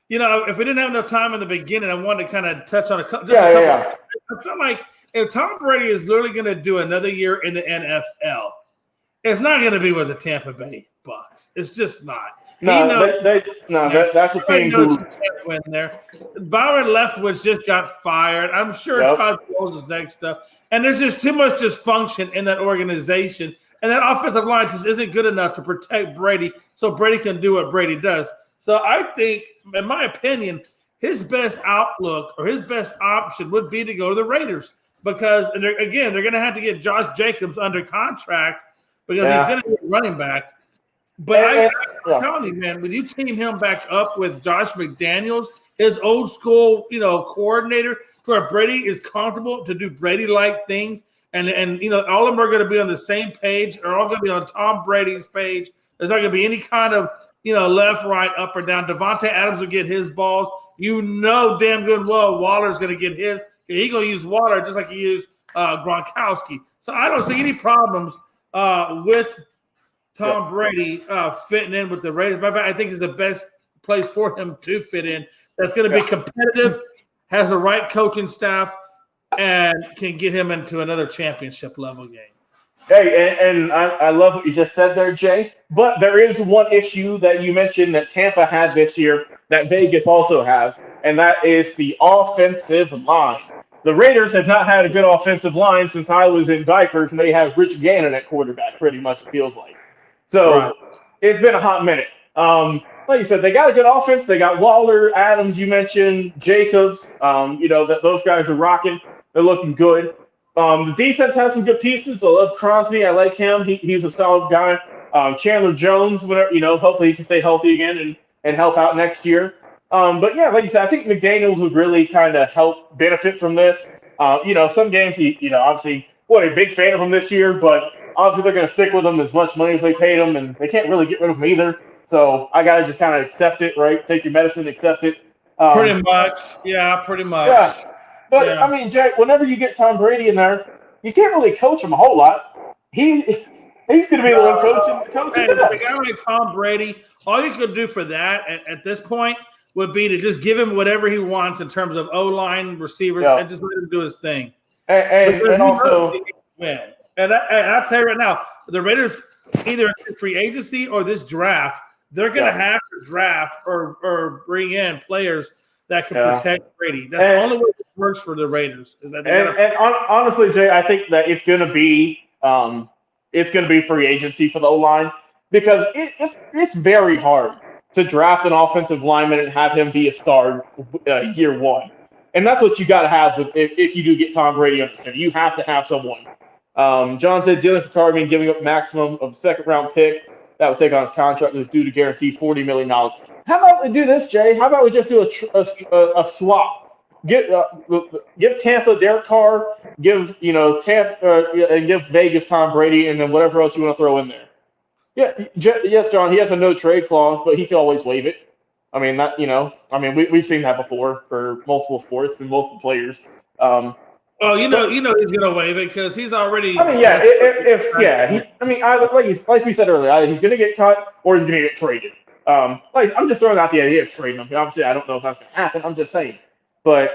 Speaker 2: if we didn't have enough time in the beginning, I wanted to kind of touch on a couple. I felt like if Tom Brady is literally going to do another year in the NFL, it's not going to be with the Tampa Bay Bucks. It's just not.
Speaker 3: That's a team who
Speaker 2: can't win there. Byron Leftwich just got fired. I'm sure Todd Bowles is next up. And there's just too much dysfunction in that organization. And that offensive line just isn't good enough to protect Brady so Brady can do what Brady does. So I think, in my opinion, his best outlook or his best option would be to go to the Raiders. because they're going to have to get Josh Jacobs under contract because he's going to be running back. But I'm telling you, man, when you team him back up with Josh McDaniels, his old school, coordinator, to where Brady is comfortable to do Brady-like things, and all of them are going to be on the same page. They're all going to be on Tom Brady's page. There's not going to be any kind of left, right, up or down. Devontae Adams will get his balls. Damn good and well Waller's going to get his. He's going to use Waller just like he used Gronkowski. So I don't see any problems with Tom Brady fitting in with the Raiders. Matter of fact, I think it's the best place for him to fit in. That's going to be competitive, has the right coaching staff, and can get him into another championship level game.
Speaker 3: Hey, and I love what you just said there, Jay. But there is one issue that you mentioned that Tampa had this year that Vegas also has, and that is the offensive line. The Raiders have not had a good offensive line since I was in diapers, and they have Rich Gannon at quarterback, pretty much, it feels like. So It's been a hot minute. Like you said, they got a good offense. They got Waller, Adams, you mentioned, Jacobs. Those guys are rocking. They're looking good. The defense has some good pieces. I love Crosby. I like him. He's a solid guy. Chandler Jones, whatever, hopefully he can stay healthy again and help out next year. But yeah, like you said, I think McDaniels would really kind of help benefit from this. Some games obviously wasn't a big fan of him this year, but obviously they're going to stick with him as much money as they paid him, and they can't really get rid of him either. So I got to just kind of accept it, right? Take your medicine, accept it.
Speaker 2: Pretty much. Yeah, pretty much.
Speaker 3: Yeah. But, I mean, Jack, whenever you get Tom Brady in there, you can't really coach him a whole lot. He's going to be the one coaching.
Speaker 2: Hey, the guy like Tom Brady, all you could do for that at this point would be to just give him whatever he wants in terms of O-line, receivers, and just let him do his thing.
Speaker 3: And also –
Speaker 2: win. And I'll tell you right now, the Raiders, either in free agency or this draft, they're going to have to draft or bring in players that can protect Brady. That's the only way it works for the Raiders. Is that
Speaker 3: honestly, Jay, I think that it's going to be free agency for the O-line because it's very hard to draft an offensive lineman and have him be a star year one. And that's what you got to have if you do get Tom Brady under center. You have to have someone. John said dealing for Carmen, giving up maximum of second-round pick that would take on his contract was due to guarantee $40 million. How about we do this, Jay? How about we just do a swap? Give Tampa Derek Carr, give Tampa and give Vegas Tom Brady, and then whatever else you want to throw in there. Yeah, yes, John. He has a no trade clause, but he can always waive it. I mean we've seen that before for multiple sports and multiple players.
Speaker 2: He's gonna waive it because he's already.
Speaker 3: I mean, like we said earlier, he's gonna get cut or he's gonna get traded. I'm just throwing out the idea of trading him. Obviously, I don't know if that's gonna happen. I'm just saying, but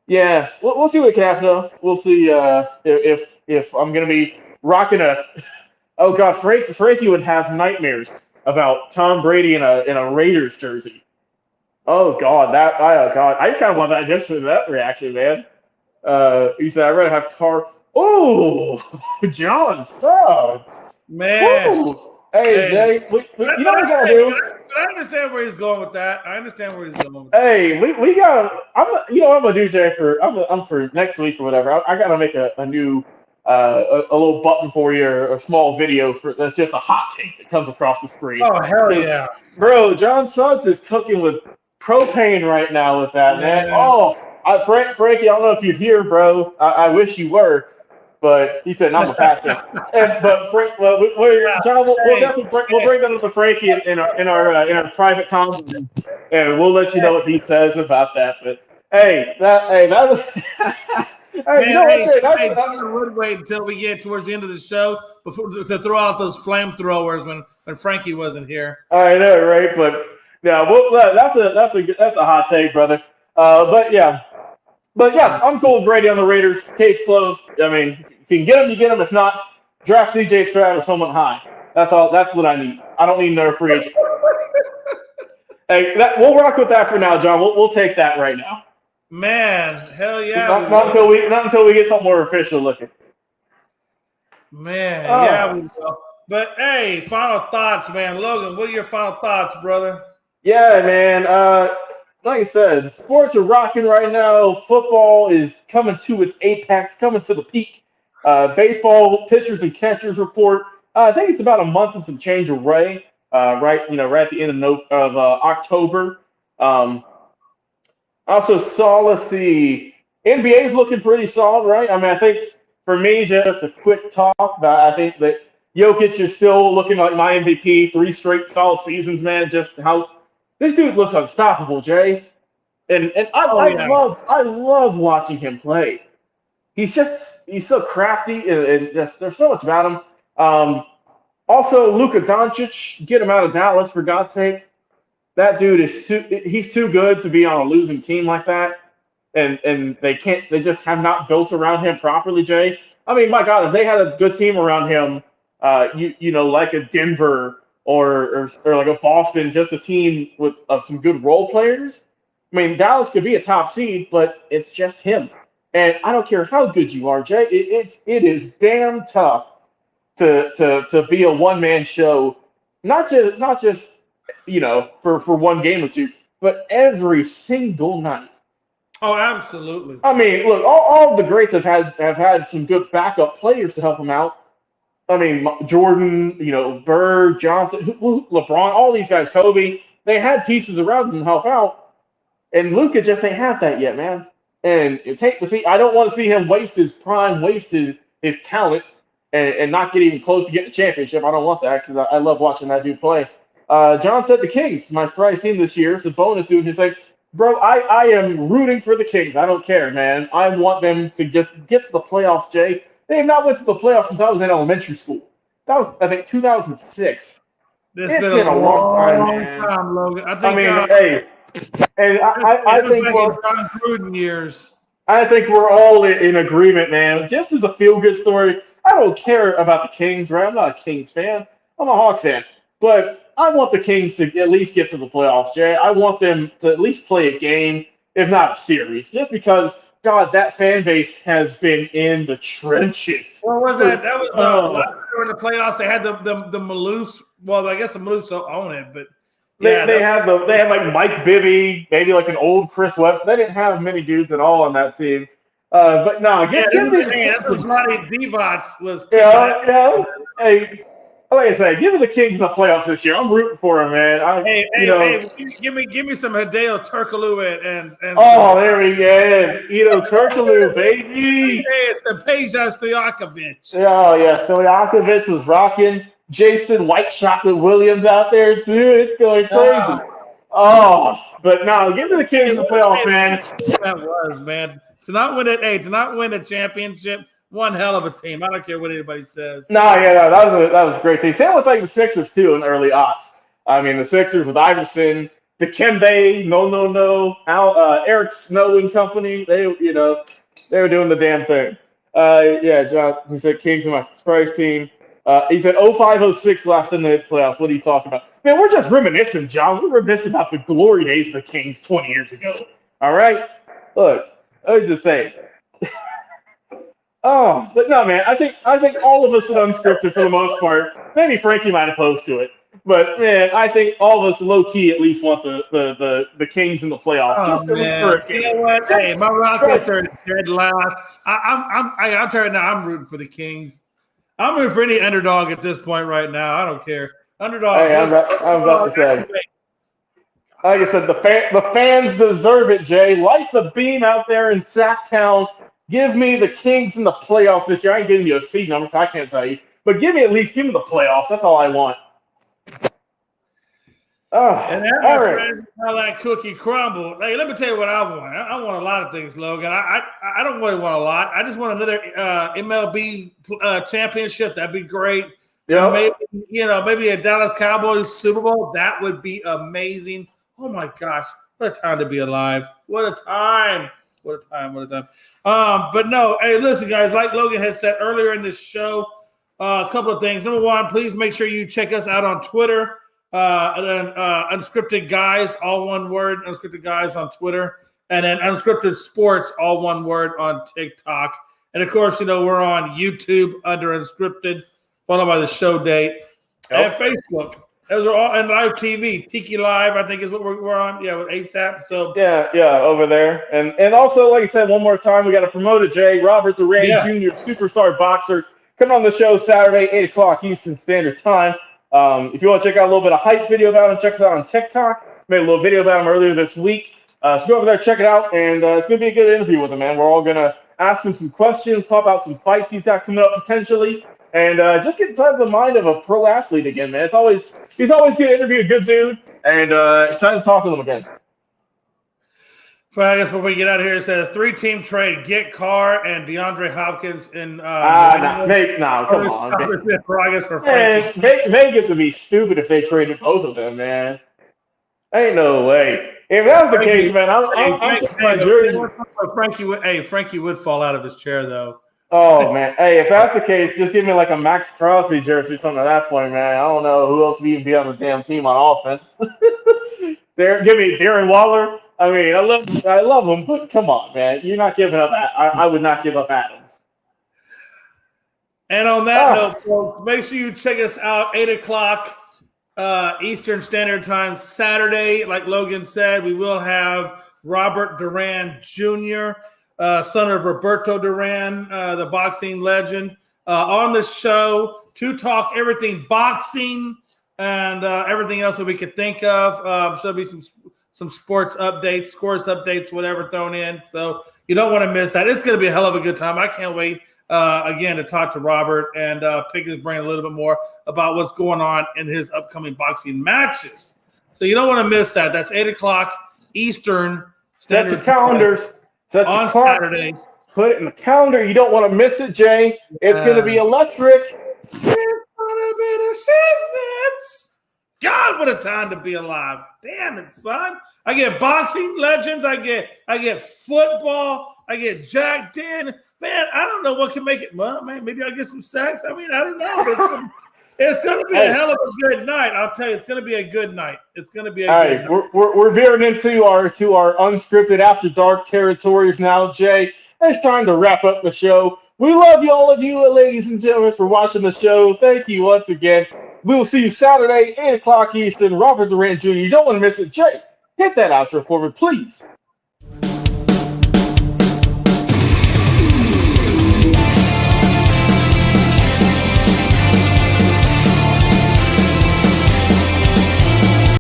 Speaker 3: yeah, we'll see what can happen. Though. We'll see if I'm gonna be rocking a. Oh God, Frankie would have nightmares about Tom Brady in a Raiders jersey. Oh God, I kind of want that just for that reaction, man. He said, I'd rather have Carr. Oh, John Suggs.
Speaker 2: Man.
Speaker 3: Ooh. Hey, Jay, we know what we got to do.
Speaker 2: But I understand where he's going with that.
Speaker 3: Hey, we got I'm going to do, Jay, I'm for next week or whatever. I got to make a new, a little button for you or a small video that's just a hot take that comes across the screen.
Speaker 2: Oh, hell yeah.
Speaker 3: Bro, John Suggs is cooking with propane right now with that, man. Oh, Frankie, I don't know if you'd hear, bro. I wish you were, but he said, I'm a pastor. But Frank, John, we'll definitely bring that up to Frankie in our private convo, and we'll let you know what he says about that. But hey,
Speaker 2: I'm gonna wait until we get towards the end of the show to throw out those flamethrowers when Frankie wasn't here.
Speaker 3: I know, right? But yeah, that's a hot take, brother. But yeah, I'm cool with Brady on the Raiders. Case closed. I mean, if you can get him, you get him. If not, draft C.J. Stroud or someone high. That's all. That's what I need. I don't need another free agent. Hey, we'll rock with that for now, John. We'll take that right now.
Speaker 2: Man, hell yeah!
Speaker 3: Not until we get something more official looking.
Speaker 2: Man, yeah, we will. But hey, final thoughts, man. Logan, what are your final thoughts, brother?
Speaker 3: Yeah, man. like I said, sports are rocking right now. Football is coming to its apex, coming to the peak. Baseball pitchers and catchers report. I think it's about a month and some change away. Right at the end of October. Um, I also saw, let's see, NBA is looking pretty solid, right? I mean, I think for me, just a quick talk about, I think that Jokic is still looking like my MVP, 3 straight solid seasons, man. Just how this dude looks unstoppable, Jay. And
Speaker 2: Oh yeah.
Speaker 3: I love watching him play. He's so crafty and just there's so much about him. Also, Luka Doncic, get him out of Dallas for God's sake. That dude he's too good to be on a losing team like that. And they just have not built around him properly, Jay. I mean, my God, if they had a good team around him, like a Denver or like a Boston, just a team with some good role players. I mean, Dallas could be a top seed, but it's just him. And I don't care how good you are, Jay. It is damn tough to be a one-man show, not just for one game or two, but every single night.
Speaker 2: Oh, absolutely.
Speaker 3: I mean, look, all of the greats have had some good backup players to help them out. I mean, Jordan, Bird, Johnson, LeBron, all these guys, Kobe, they had pieces around them to help out. And Luka just ain't have that yet, man. And it's hate to see. I don't want to see him waste his prime, waste his talent, and not get even close to getting a championship. I don't want that because I love watching that dude play. John said the Kings, my surprise team this year. It's a bonus dude. He's like, bro, I am rooting for the Kings. I don't care, man. I want them to just get to the playoffs, Jay. They have not went to the playoffs since I was in elementary school. That was, I think, 2006.
Speaker 2: It's
Speaker 3: It's
Speaker 2: been a
Speaker 3: long
Speaker 2: long
Speaker 3: man.
Speaker 2: time, Logan. I think.
Speaker 3: Hey, and I think
Speaker 2: John Gruden years.
Speaker 3: I think we're all in agreement, man. Just as a feel-good story, I don't care about the Kings, right? I'm not a Kings fan. I'm a Hawks fan. But I want the Kings to at least get to the playoffs, Jay. I want them to at least play a game, if not a series, just because, God, that fan base has been in the trenches.
Speaker 2: What was that? That was last year in the playoffs. They had the Maloofs. Well, I guess the Maloofs don't own it, but yeah,
Speaker 3: they had like Mike Bibby, maybe like an old Chris Webb. They didn't have many dudes at all on that team. But no,
Speaker 2: that's what Vlade Divac was.
Speaker 3: Yeah. Hey, like I say, give me the Kings in the playoffs this year. I'm rooting for them, man.
Speaker 2: Hey, give me some Hideo Turkoglu and
Speaker 3: oh, there we go. Turkoglu, baby.
Speaker 2: Hey, it's the Peja Stojakovic.
Speaker 3: Oh yeah, Stojakovic was rocking. Jason White Chocolate Williams out there too. It's going crazy. But no, give me the Kings in the playoffs, man.
Speaker 2: That was, man. To not win a championship, one hell of a team. I don't care what anybody says.
Speaker 3: That was a great team. Same with like the Sixers too in the early aughts. I mean, the Sixers with Iverson, Dikembe, Eric Snow and company. They were doing the damn thing. John, he said Kings are my surprise team. He said 05-06 last in the playoffs. What are you talking about? Man, we're just reminiscing, John. We're reminiscing about the glory days of the Kings 20 years ago. All right? Look, I was just saying. But no, man. I think all of us are unscripted for the most part. Maybe Frankie might oppose to it. But, man, I think all of us low-key at least want the Kings in the playoffs. Just for a game.
Speaker 2: You know what? Hey, my Rockets are dead last. I'm telling you now, I'm rooting for the Kings. I'm rooting for any underdog at this point right now. I don't care. Underdog.
Speaker 3: Hey, I'm about to say. Like I said, the fans deserve it, Jay. Light the beam out there in Sacktown. Give me the Kings in the playoffs this year. I ain't giving you a seed number, so I can't tell you. But give me the playoffs. That's all I want.
Speaker 2: And
Speaker 3: all right.
Speaker 2: How that cookie crumbled. Hey, let me tell you what I want. I want a lot of things, Logan. I don't really want a lot. I just want another MLB championship. That'd be great.
Speaker 3: Yeah.
Speaker 2: Maybe a Dallas Cowboys Super Bowl. That would be amazing. Oh my gosh, what a time to be alive! What a time! What a time! What a time! But no, hey, listen, guys. Like Logan had said earlier in this show, a couple of things. Number one, please make sure you check us out on Twitter. Unscripted Guys, all one word. Unscripted Guys on Twitter, and then Unscripted Sports, all one word on TikTok. And of course, we're on YouTube under Unscripted, followed by the show date, and Facebook. Those are all in live TV. Tiki Live, I think, is what we're on. Yeah, with ASAP. So
Speaker 3: Yeah, over there. And also, like I said, one more time, we got to promote it, Jay. Robert Duran
Speaker 2: yeah,
Speaker 3: Jr., superstar boxer, coming on the show Saturday, 8 o'clock Eastern Standard Time. If you want to check out a little bit of hype video about him, check us out on TikTok. Made a little video about him earlier this week. So go over there, check it out, and it's going to be a good interview with him, man. We're all going to ask him some questions, talk about some fights he's got coming up potentially, and just get inside the mind of a pro athlete again, man. He's always good to interview, a good dude, and excited to talk with him again.
Speaker 2: So I guess before we get out of here, it says 3-team trade: get Carr and DeAndre Hopkins in.
Speaker 3: Come on.
Speaker 2: I guess for
Speaker 3: Man, Vegas would be stupid if they traded both of them, man. Ain't no way. If that was the case, man, I'm taking my jersey.
Speaker 2: Frankie would fall out of his chair though.
Speaker 3: Oh man, hey, if that's the case, just give me like a Max Crosby jersey or something at that point, man. I don't know who else would even be on the damn team on offense. Give me Darren Waller. I mean, I love him, but come on, man, you're not giving up. I would not give up Adams.
Speaker 2: And on that note, folks, make sure you check us out 8 o'clock Eastern Standard Time Saturday. Like Logan said, we will have Robert Duran Jr., son of Roberto Duran, the boxing legend, on the show to talk everything boxing and everything else that we could think of. So there'll be some sports updates, scores updates, whatever thrown in. So you don't want to miss that. It's going to be a hell of a good time. I can't wait, again, to talk to Robert and pick his brain a little bit more about what's going on in his upcoming boxing matches. So you don't want to miss that. That's 8 o'clock Eastern Standard
Speaker 3: Set your calendars. Set
Speaker 2: on
Speaker 3: your
Speaker 2: Saturday.
Speaker 3: Put it in the calendar. You don't want to miss it, Jay. It's going to be electric.
Speaker 2: It's going to be the shiznits. God, what a time to be alive. Damn it, son. I get boxing legends. I get football. I get jacked in. Man, I don't know what can make it. Well, man, maybe I'll get some sex. I mean, I don't know. It's going to be a hell of a good night. I'll tell you, it's going to be a good night. It's going to be a good night.
Speaker 3: We're veering into our unscripted after dark territories now, Jay. It's time to wrap up the show. We love you, all of you, ladies and gentlemen, for watching the show. Thank you once again. We will see you Saturday, 8 o'clock Eastern. Robert Duran Jr. You don't want to miss it. Jay, hit that outro for me, please.